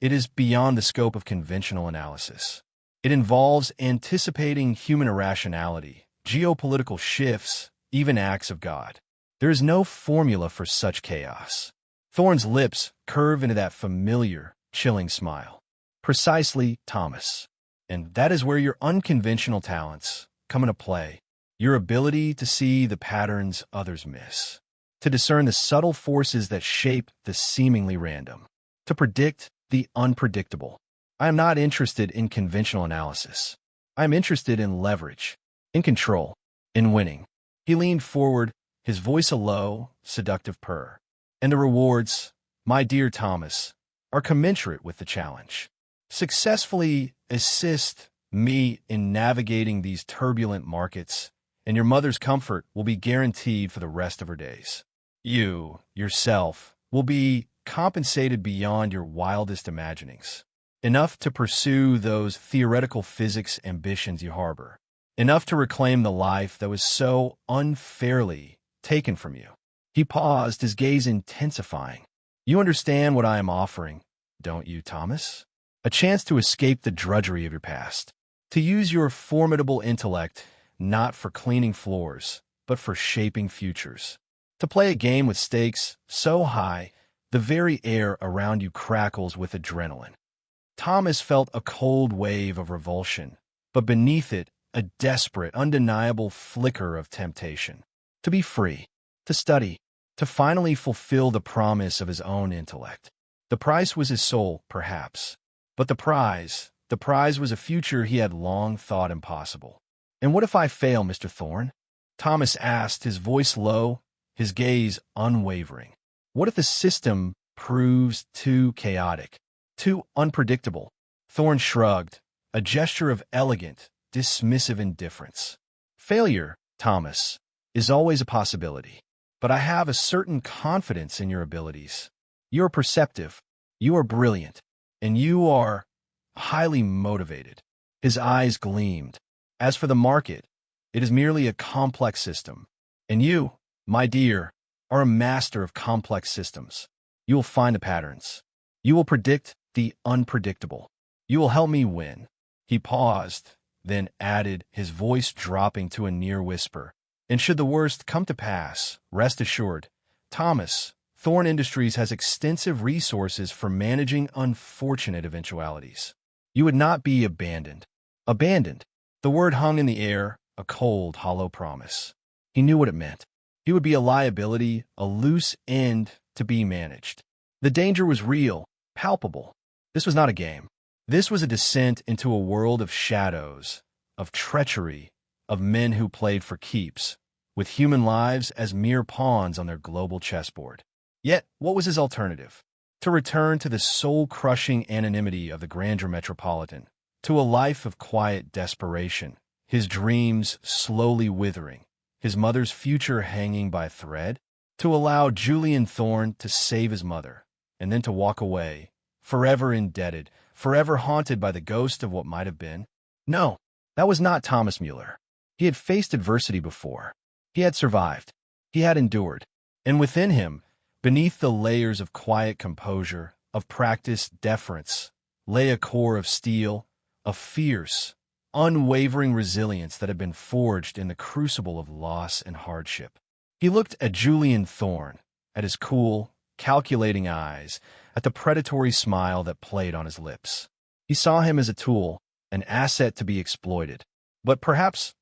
it is beyond the scope of conventional analysis. It involves anticipating human irrationality, geopolitical shifts, even acts of God. There is no formula for such chaos." Thorne's lips curve into that familiar, chilling smile. "Precisely, Thomas. And that is where your unconventional talents come into play. Your ability to see the patterns others miss, to discern the subtle forces that shape the seemingly random, to predict the unpredictable. I am not interested in conventional analysis. I am interested in leverage, in control, in winning." He leaned forward, his voice a low, seductive purr. "And the rewards, my dear Thomas, are commensurate with the challenge. Successfully assist me in navigating these turbulent markets, and your mother's comfort will be guaranteed for the rest of her days. You, yourself, will be compensated beyond your wildest imaginings. Enough to pursue those theoretical physics ambitions you harbor. Enough to reclaim the life that was so unfairly taken from you." He paused, his gaze intensifying. "You understand what I am offering, don't you, Thomas? A chance to escape the drudgery of your past. To use your formidable intellect not for cleaning floors, but for shaping futures. To play a game with stakes so high, the very air around you crackles with adrenaline." Thomas felt a cold wave of revulsion, but beneath it, a desperate, undeniable flicker of temptation. To be free, to study, to finally fulfill the promise of his own intellect. The price was his soul, perhaps. But the prize was a future he had long thought impossible. "And what if I fail, Mr. Thorne?" Thomas asked, his voice low, his gaze unwavering. "What if the system proves too chaotic, too unpredictable?" Thorne shrugged, a gesture of elegant, dismissive indifference. "Failure, Thomas, is always a possibility. But I have a certain confidence in your abilities. You are perceptive, you are brilliant, and you are highly motivated." His eyes gleamed. "As for the market, it is merely a complex system. And you, my dear, are a master of complex systems. You will find the patterns. You will predict the unpredictable. You will help me win." He paused, then added, his voice dropping to a near whisper, "And should the worst come to pass, rest assured, Thomas, Thorne Industries has extensive resources for managing unfortunate eventualities. You would not be abandoned." Abandoned. The word hung in the air, a cold, hollow promise. He knew what it meant. He would be a liability, a loose end to be managed. The danger was real, palpable. This was not a game. This was a descent into a world of shadows, of treachery, of men who played for keeps, with human lives as mere pawns on their global chessboard. Yet, what was his alternative? To return to the soul-crushing anonymity of the grandeur metropolitan, to a life of quiet desperation, his dreams slowly withering, his mother's future hanging by a thread? To allow Julian Thorne to save his mother, and then to walk away, forever indebted, forever haunted by the ghost of what might have been? No, that was not Thomas Mueller. He had faced adversity before. He had survived. He had endured. And within him, beneath the layers of quiet composure, of practiced deference, lay a core of steel, of fierce, unwavering resilience that had been forged in the crucible of loss and hardship. He looked at Julian Thorne, at his cool, calculating eyes, at the predatory smile that played on his lips. He saw him as a tool, an asset to be exploited. But perhaps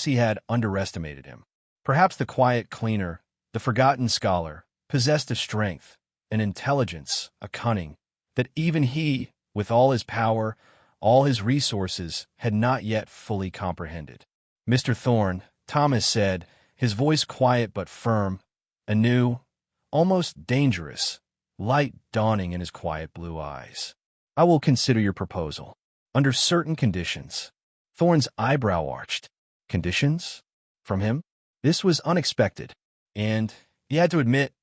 he had underestimated him. Perhaps the quiet cleaner, the forgotten scholar, possessed a strength, an intelligence, a cunning, that even he, with all his power, all his resources, had not yet fully comprehended. "Mr. Thorne," Thomas said, his voice quiet but firm, a new, almost dangerous, light dawning in his quiet blue eyes. "I will consider your proposal, under certain conditions." Thorne's eyebrow arched. Conditions? From him? This was unexpected, and, he had to admit,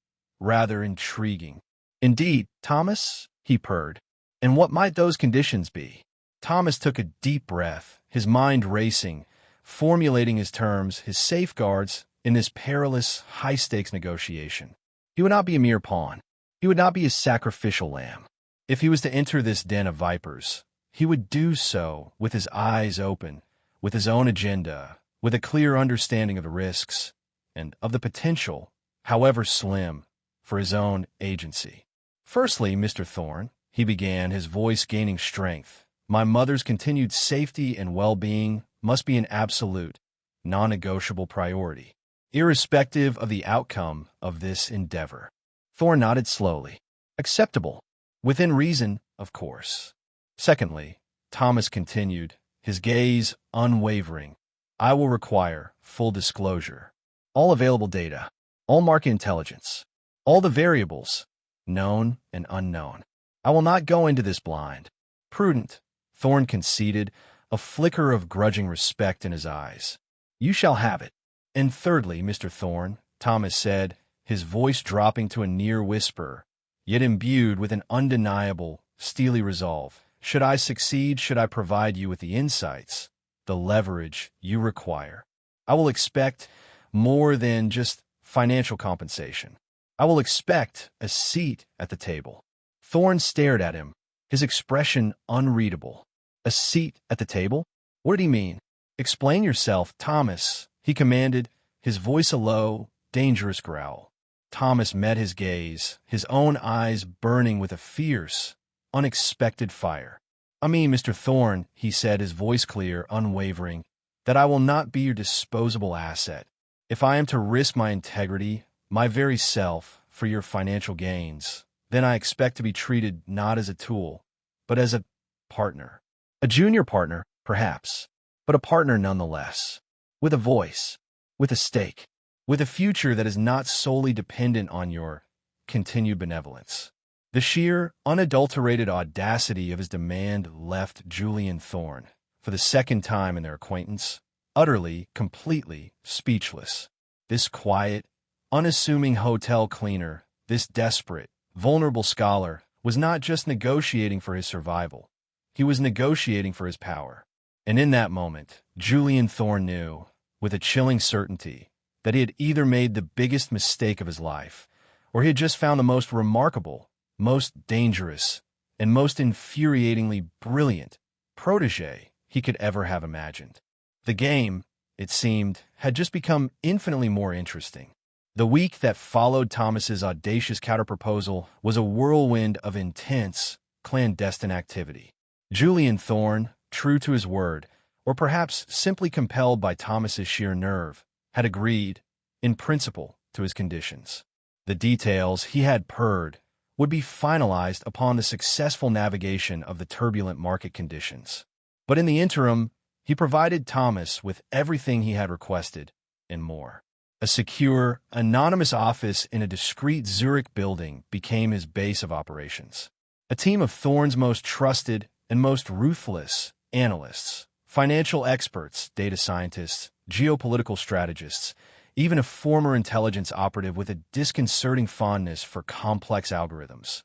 rather intriguing. "Indeed, Thomas," he purred. "And what might those conditions be?" Thomas took a deep breath, his mind racing, formulating his terms, his safeguards, in this perilous, high-stakes negotiation. He would not be a mere pawn. He would not be a sacrificial lamb. If he was to enter this den of vipers, he would do so with his eyes open, with his own agenda, with a clear understanding of the risks and of the potential, however slim, for his own agency. "Firstly, Mr. Thorne," he began, his voice gaining strength, "my mother's continued safety and well-being must be an absolute, non-negotiable priority, irrespective of the outcome of this endeavor." Thorne nodded slowly. "Acceptable. Within reason, of course." "Secondly," Thomas continued, his gaze unwavering, "I will require full disclosure. All available data, all market intelligence, all the variables, known and unknown. I will not go into this blind." "Prudent," Thorne conceded, a flicker of grudging respect in his eyes. "You shall have it." "And thirdly, Mr. Thorne," Thomas said, his voice dropping to a near whisper, yet imbued with an undeniable, steely resolve, "should I succeed, should I provide you with the insights, the leverage you require, I will expect more than just financial compensation. I will expect a seat at the table." Thorne stared at him, his expression unreadable. "A seat at the table? What did he mean?" "Explain yourself, Thomas," he commanded, his voice a low, dangerous growl. Thomas met his gaze, his own eyes burning with a fierce, unexpected fire. "I mean, Mr. Thorne," he said, his voice clear, unwavering, "that I will not be your disposable asset. If I am to risk my integrity, my very self, for your financial gains, then I expect to be treated not as a tool, but as a partner. A junior partner, perhaps, but a partner nonetheless, with a voice, with a stake, with a future that is not solely dependent on your continued benevolence." The sheer, unadulterated audacity of his demand left Julian Thorne, for the second time in their acquaintance, utterly, completely speechless. This quiet, unassuming hotel cleaner, this desperate, vulnerable scholar, was not just negotiating for his survival. He was negotiating for his power. And in that moment, Julian Thorne knew, with a chilling certainty, that he had either made the biggest mistake of his life, or he had just found the most remarkable, most dangerous, and most infuriatingly brilliant protege he could ever have imagined. The game, it seemed, had just become infinitely more interesting. The week that followed Thomas's audacious counterproposal was a whirlwind of intense, clandestine activity. Julian Thorne, true to his word, or perhaps simply compelled by Thomas's sheer nerve, had agreed, in principle, to his conditions. The details, he had purred, would be finalized upon the successful navigation of the turbulent market conditions. But in the interim, he provided Thomas with everything he had requested, and more. A secure, anonymous office in a discreet Zurich building became his base of operations. A team of Thorne's most trusted and most ruthless analysts, financial experts, data scientists, geopolitical strategists, even a former intelligence operative with a disconcerting fondness for complex algorithms.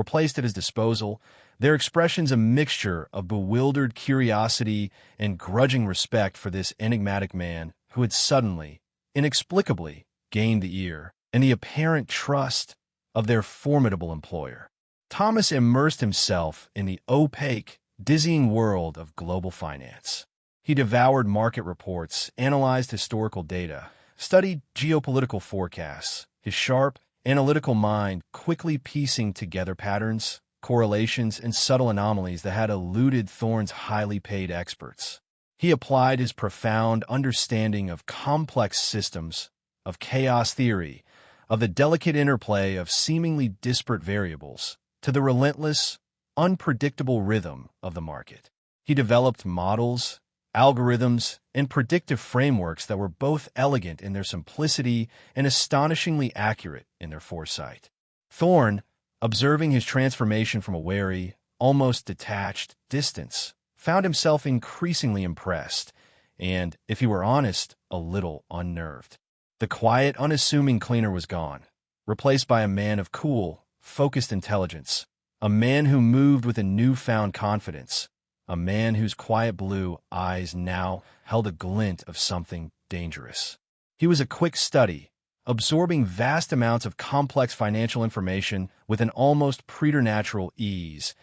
were placed at his disposal, their expressions a mixture of bewildered curiosity and grudging respect for this enigmatic man who had suddenly, inexplicably, gained the ear and the apparent trust of their formidable employer. Thomas immersed himself in the opaque, dizzying world of global finance. He devoured market reports, analyzed historical data, studied geopolitical forecasts, his sharp, analytical mind quickly piecing together patterns, correlations, and subtle anomalies that had eluded Thorne's highly paid experts. He applied his profound understanding of complex systems, of chaos theory, of the delicate interplay of seemingly disparate variables, to the relentless, unpredictable rhythm of the market. He developed models, algorithms, and predictive frameworks that were both elegant in their simplicity and astonishingly accurate in their foresight. Thorne, observing his transformation from a wary, almost detached distance, found himself increasingly impressed and, if he were honest, a little unnerved. The quiet, unassuming cleaner was gone, replaced by a man of cool, focused intelligence, a man who moved with a newfound confidence, a man whose quiet blue eyes now held a glint of something dangerous. He was a quick study, absorbing vast amounts of complex financial information with an almost preternatural ease,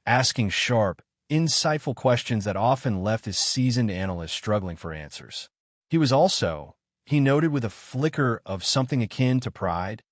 asking sharp, insightful questions that often left his seasoned analysts struggling for answers. He was also, he noted with a flicker of something akin to pride,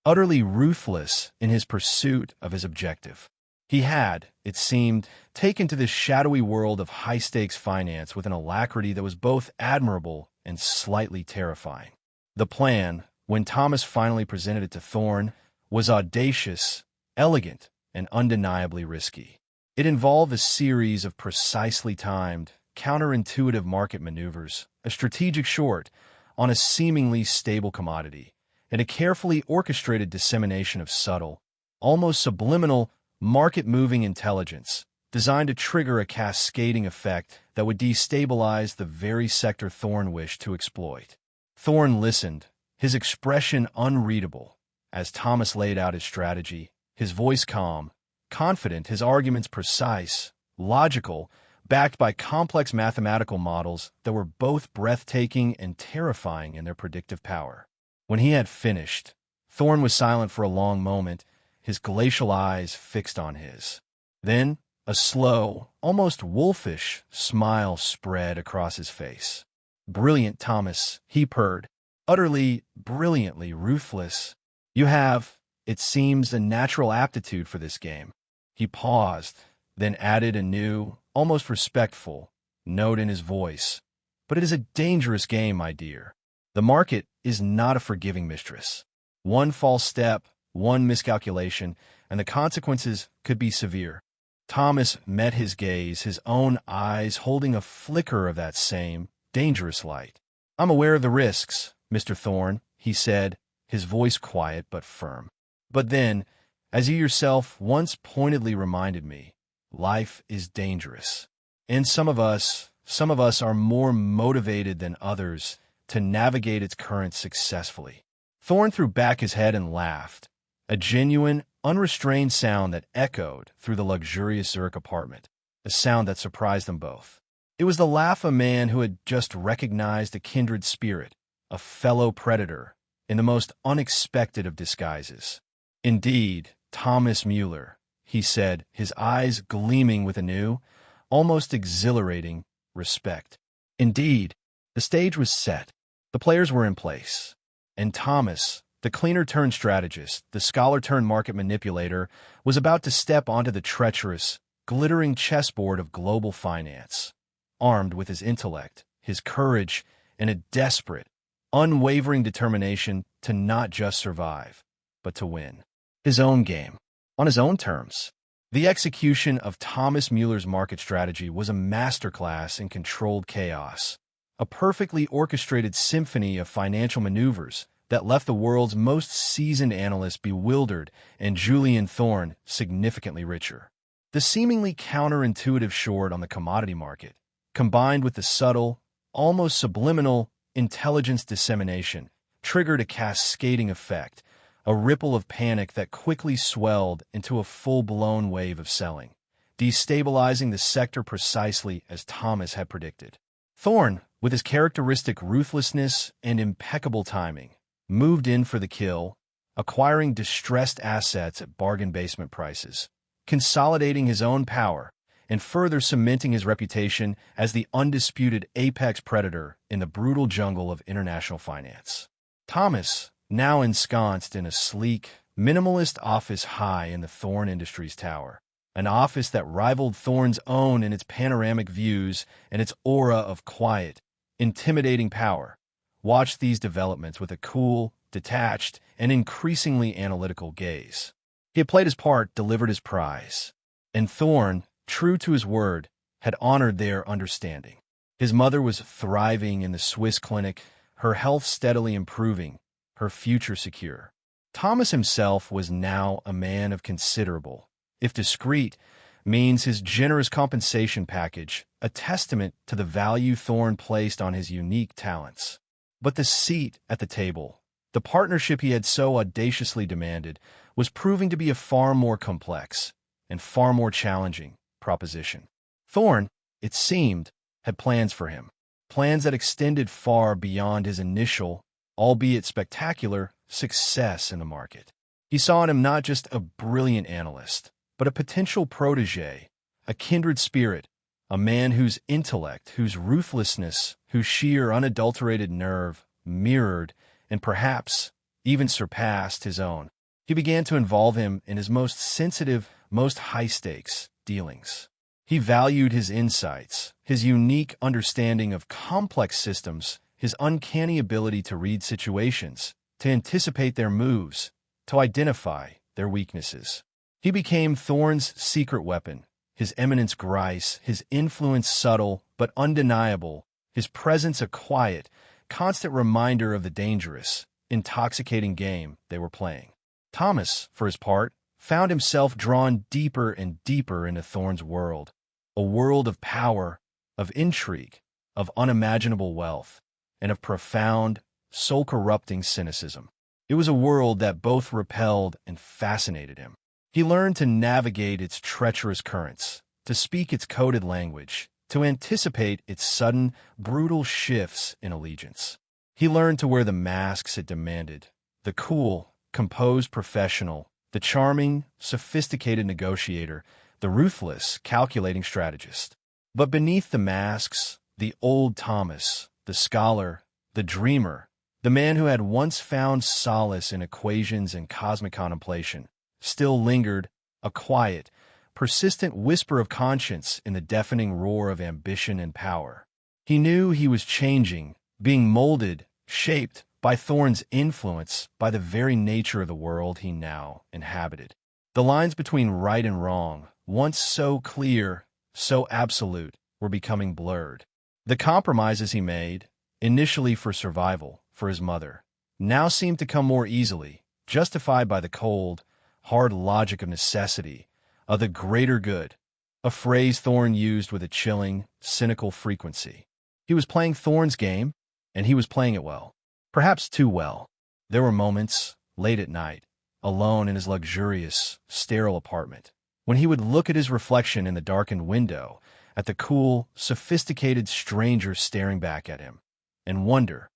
utterly ruthless in his pursuit of his objective. He had, it seemed, taken to this shadowy world of high-stakes finance with an alacrity that was both admirable and slightly terrifying. The plan, when Thomas finally presented it to Thorne, was audacious, elegant, and undeniably risky. It involved a series of precisely timed, counterintuitive market maneuvers, a strategic short on a seemingly stable commodity, and a carefully orchestrated dissemination of subtle, almost subliminal, market-moving intelligence designed to trigger a cascading effect that would destabilize the very sector Thorne wished to exploit. Thorne listened, his expression unreadable, as Thomas laid out his strategy, his voice calm, confident, his arguments precise, logical, backed by complex mathematical models that were both breathtaking and terrifying in their predictive power. When he had finished, Thorne was silent for a long moment, his glacial eyes fixed on his. Then, a slow, almost wolfish smile spread across his face. "Brilliant, Thomas," he purred, "utterly, brilliantly ruthless. You have, it seems, a natural aptitude for this game." He paused, then added a new, almost respectful, note in his voice. "But it is a dangerous game, my dear. The market is not a forgiving mistress. One false step, one miscalculation, and the consequences could be severe." Thomas met his gaze, his own eyes holding a flicker of that same, dangerous light. "I'm aware of the risks, Mr. Thorne," he said, his voice quiet but firm. "But then, as you yourself once pointedly reminded me, life is dangerous. And some of us are more motivated than others to navigate its currents successfully." Thorne threw back his head and laughed, a genuine, unrestrained sound that echoed through the luxurious Zurich apartment, a sound that surprised them both. It was the laugh of a man who had just recognized a kindred spirit, a fellow predator, in the most unexpected of disguises. "Indeed, Thomas Mueller," he said, his eyes gleaming with a new, almost exhilarating, respect. Indeed, the stage was set. The players were in place. And Thomas, the cleaner-turned-strategist, the scholar-turned-market manipulator, was about to step onto the treacherous, glittering chessboard of global finance, armed with his intellect, his courage, and a desperate, unwavering determination to not just survive, but to win. His own game, on his own terms. The execution of Thomas Mueller's market strategy was a masterclass in controlled chaos, a perfectly orchestrated symphony of financial maneuvers that left the world's most seasoned analysts bewildered and Julian Thorne significantly richer. The seemingly counterintuitive short on the commodity market, combined with the subtle, almost subliminal, intelligence dissemination, triggered a cascading effect, a ripple of panic that quickly swelled into a full-blown wave of selling, destabilizing the sector precisely as Thomas had predicted. Thorne, with his characteristic ruthlessness and impeccable timing, moved in for the kill, acquiring distressed assets at bargain basement prices, consolidating his own power, and further cementing his reputation as the undisputed apex predator in the brutal jungle of international finance. Thomas, now ensconced in a sleek, minimalist office high in the Thorne Industries Tower, an office that rivaled Thorne's own in its panoramic views and its aura of quiet, intimidating power, watched these developments with a cool, detached, and increasingly analytical gaze. He had played his part, delivered his prize, and Thorne, true to his word, had honored their understanding. His mother was thriving in the Swiss clinic, her health steadily improving, her future secure. Thomas himself was now a man of considerable, if discreet, means, his generous compensation package, a testament to the value Thorne placed on his unique talents. But the seat at the table, the partnership he had so audaciously demanded, was proving to be a far more complex and far more challenging proposition. Thorne, it seemed, had plans for him, plans that extended far beyond his initial, albeit spectacular, success in the market. He saw in him not just a brilliant analyst, but a potential protege, a kindred spirit, a man whose intellect, whose ruthlessness, whose sheer unadulterated nerve mirrored and perhaps even surpassed his own. He began to involve him in his most sensitive, most high-stakes dealings. He valued his insights, his unique understanding of complex systems, his uncanny ability to read situations, to anticipate their moves, to identify their weaknesses. He became Thorne's secret weapon, his eminence grace, his influence subtle but undeniable, his presence a quiet, constant reminder of the dangerous, intoxicating game they were playing. Thomas, for his part, found himself drawn deeper and deeper into Thorne's world, a world of power, of intrigue, of unimaginable wealth, and of profound, soul-corrupting cynicism. It was a world that both repelled and fascinated him. He learned to navigate its treacherous currents, to speak its coded language, to anticipate its sudden, brutal shifts in allegiance. He learned to wear the masks it demanded, the cool, composed professional, the charming, sophisticated negotiator, the ruthless, calculating strategist. But beneath the masks, the old Thomas, the scholar, the dreamer, the man who had once found solace in equations and cosmic contemplation, still lingered, a quiet, persistent whisper of conscience in the deafening roar of ambition and power. He knew he was changing, being molded, shaped by Thorne's influence, by the very nature of the world he now inhabited. The lines between right and wrong, once so clear, so absolute, were becoming blurred. The compromises he made, initially for survival, for his mother, now seemed to come more easily, justified by the cold, hard logic of necessity, of the greater good, a phrase Thorne used with a chilling, cynical frequency. He was playing Thorne's game, and he was playing it well. Perhaps too well. There were moments, late at night, alone in his luxurious, sterile apartment, when he would look at his reflection in the darkened window, at the cool, sophisticated stranger staring back at him, and wonder,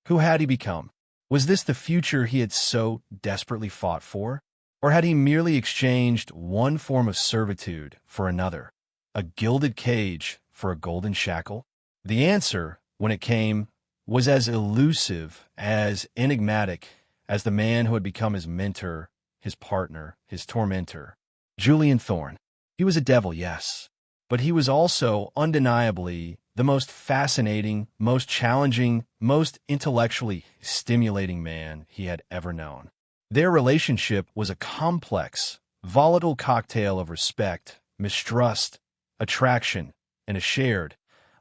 who had he become? Was this the future he had so desperately fought for? Or had he merely exchanged one form of servitude for another, a gilded cage for a golden shackle? The answer, when it came, was as elusive, as enigmatic as the man who had become his mentor, his partner, his tormentor, Julian Thorne. He was a devil, yes, but he was also undeniably the most fascinating, most challenging, most intellectually stimulating man he had ever known. Their relationship was a complex, volatile cocktail of respect, mistrust, attraction, and a shared,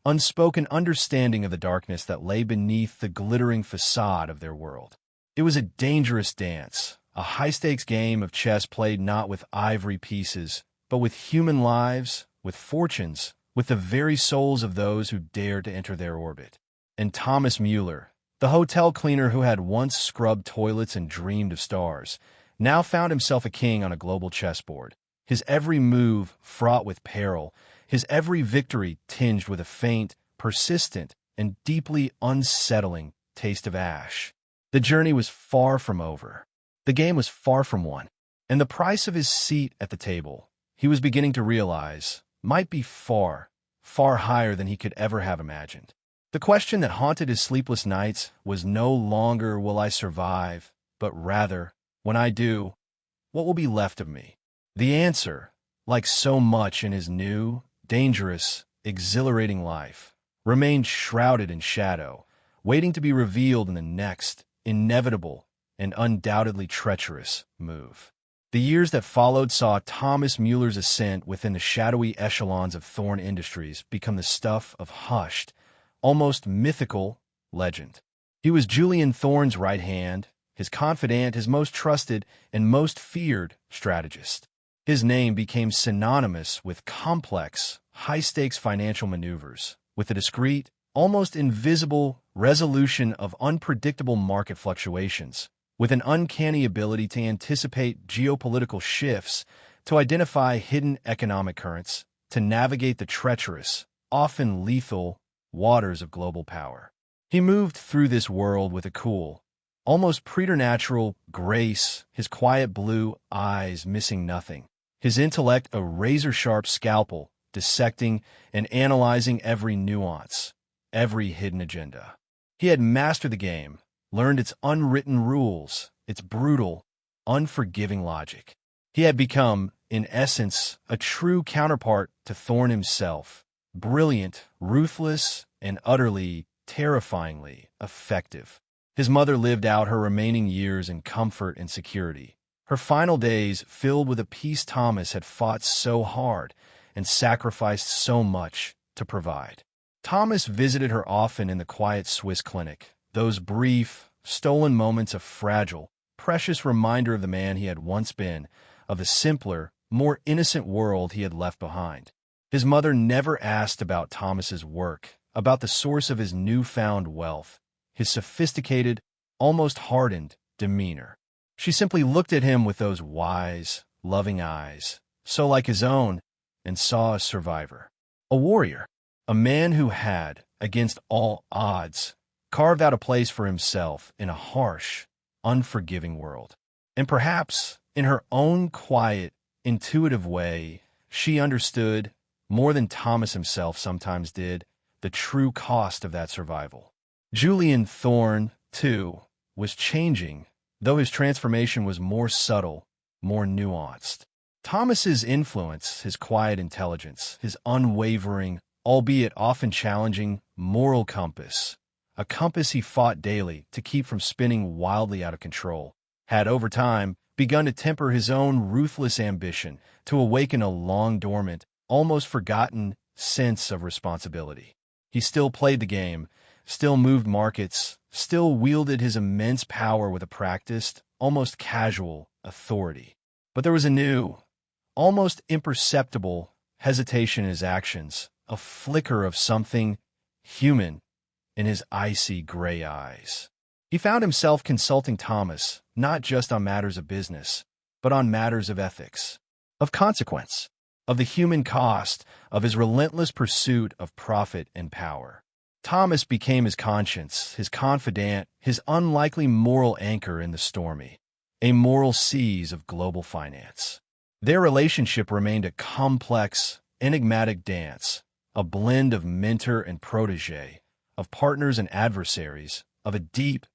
unspoken understanding of the darkness that lay beneath the glittering facade of their world. It was a dangerous dance, a high-stakes game of chess played not with ivory pieces, but with human lives, with fortunes, with the very souls of those who dared to enter their orbit. And Thomas Mueller, The hotel cleaner who had once scrubbed toilets and dreamed of stars now found himself a king on a global chessboard, his every move fraught with peril, his every victory tinged with a faint, persistent, and deeply unsettling taste of ash. The journey was far from over. The game was far from won. And the price of his seat at the table, he was beginning to realize, might be far, far higher than he could ever have imagined. The question that haunted his sleepless nights was no longer, will I survive, but rather, when I do, what will be left of me? The answer, like so much in his new, dangerous, exhilarating life, remained shrouded in shadow, waiting to be revealed in the next, inevitable, and undoubtedly treacherous move. The years that followed saw Thomas Mueller's ascent within the shadowy echelons of Thorne Industries become the stuff of hushed, almost mythical legend. He was Julian Thorne's right hand, his confidant, his most trusted and most feared strategist. His name became synonymous with complex, high-stakes financial maneuvers, with the discreet, almost invisible resolution of unpredictable market fluctuations, with an uncanny ability to anticipate geopolitical shifts, to identify hidden economic currents, to navigate the treacherous, often lethal, waters of global power. He moved through this world with a cool, almost preternatural grace, his quiet blue eyes missing nothing, his intellect a razor-sharp scalpel, dissecting and analyzing every nuance, every hidden agenda. He had mastered the game, learned its unwritten rules, its brutal, unforgiving logic. He had become, in essence, a true counterpart to Thorne himself, brilliant, ruthless, and utterly, terrifyingly effective. His mother lived out her remaining years in comfort and security, her final days filled with a peace Thomas had fought so hard and sacrificed so much to provide. Thomas visited her often in the quiet Swiss clinic, those brief, stolen moments of fragile, precious reminder of the man he had once been, of the simpler, more innocent world he had left behind. His mother never asked about Thomas's work, about the source of his newfound wealth, his sophisticated, almost hardened demeanor. She simply looked at him with those wise, loving eyes, so like his own, and saw a survivor, a warrior, a man who had, against all odds, carved out a place for himself in a harsh, unforgiving world. And perhaps, in her own quiet, intuitive way, she understood, more than Thomas himself sometimes did, the true cost of that survival. Julian Thorne, too, was changing, though his transformation was more subtle, more nuanced. Thomas's influence, his quiet intelligence, his unwavering, albeit often challenging, moral compass, a compass he fought daily to keep from spinning wildly out of control, had over time begun to temper his own ruthless ambition, to awaken a long-dormant, almost forgotten sense of responsibility. He still played the game, still moved markets, still wielded his immense power with a practiced, almost casual authority. But there was a new, almost imperceptible hesitation in his actions, a flicker of something human in his icy gray eyes. He found himself consulting Thomas, not just on matters of business, but on matters of ethics, of consequence, of the human cost of his relentless pursuit of profit and power. Thomas became his conscience, his confidant, his unlikely moral anchor in the stormy, amoral seas of global finance. Their relationship remained a complex, enigmatic dance, a blend of mentor and protege, of partners and adversaries, of a deep,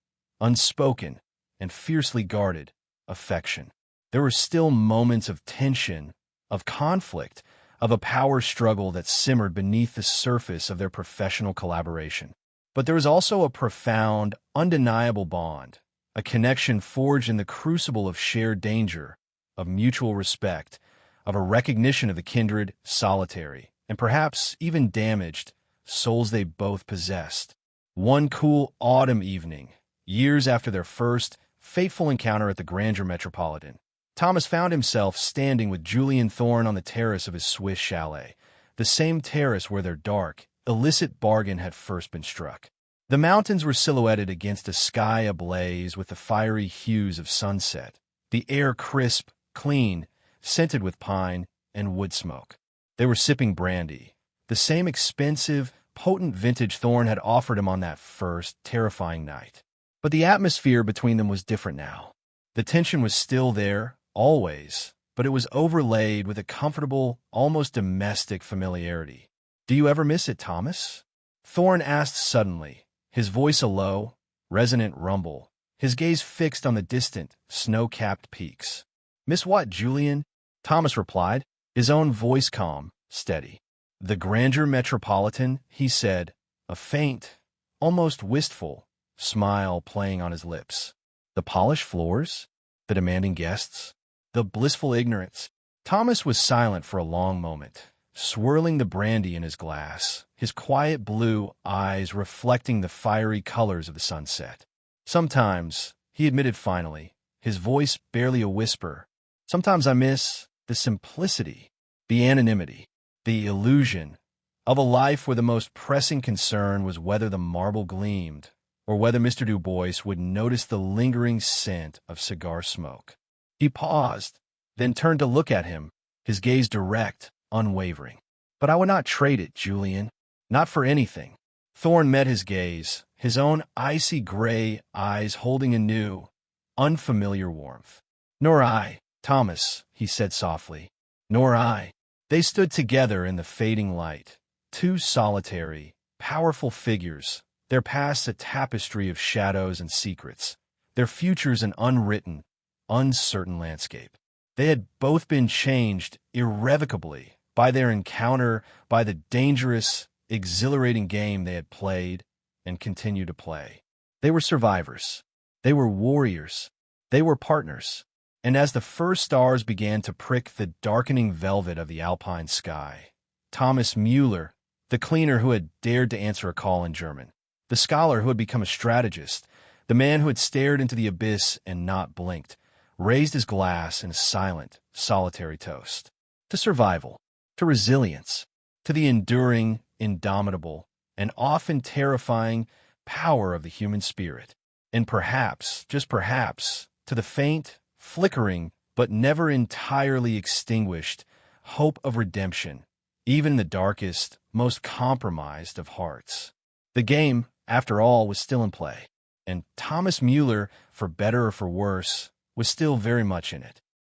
unspoken, and fiercely guarded affection. There were still moments of tension, of conflict, of a power struggle that simmered beneath the surface of their professional collaboration. But there was also a profound, undeniable bond, a connection forged in the crucible of shared danger, of mutual respect, of a recognition of the kindred, solitary, and perhaps even damaged souls they both possessed. One cool autumn evening, years after their first fateful encounter at the Grandeur Metropolitan, Thomas found himself standing with Julian Thorne on the terrace of his Swiss chalet, the same terrace where their dark, illicit bargain had first been struck. The mountains were silhouetted against a sky ablaze with the fiery hues of sunset, the air crisp, clean, scented with pine and wood smoke. They were sipping brandy, the same expensive, potent vintage Thorne had offered him on that first, terrifying night. But the atmosphere between them was different now. The tension was still there, always, but it was overlaid with a comfortable, almost domestic familiarity. "Do you ever miss it, Thomas?" Thorne asked suddenly, his voice a low, resonant rumble, his gaze fixed on the distant, snow-capped peaks. "Miss what, Julian?" Thomas replied, his own voice calm, steady. "The grandeur metropolitan," he said, a faint, almost wistful, smile playing on his lips. "The polished floors, the demanding guests, the blissful ignorance." Thomas was silent for a long moment, swirling the brandy in his glass, his quiet blue eyes reflecting the fiery colors of the sunset. "Sometimes," he admitted finally, his voice barely a whisper, "sometimes I miss the simplicity, the anonymity, the illusion of a life where the most pressing concern was whether the marble gleamed or whether Mr. Du Bois would notice the lingering scent of cigar smoke." He paused, then turned to look at him, his gaze direct, unwavering. "But I would not trade it, Julian. Not for anything." Thorne met his gaze, his own icy gray eyes holding a new, unfamiliar warmth. "Nor I, Thomas," he said softly. "Nor I." They stood together in the fading light, two solitary, powerful figures, their pasts a tapestry of shadows and secrets, their futures an unwritten, uncertain landscape. They had both been changed irrevocably by their encounter, by the dangerous, exhilarating game they had played and continued to play. They were survivors. They were warriors. They were partners. And as the first stars began to prick the darkening velvet of the alpine sky, Thomas Mueller, the cleaner who had dared to answer a call in German, the scholar who had become a strategist, the man who had stared into the abyss and not blinked, raised his glass in a silent, solitary toast. To survival, to resilience, to the enduring, indomitable, and often terrifying power of the human spirit, and perhaps, just perhaps, to the faint, flickering, but never entirely extinguished hope of redemption, even in the darkest, most compromised of hearts. The game, after all, was still in play, and Thomas Mueller, for better or for worse, was still very much in it.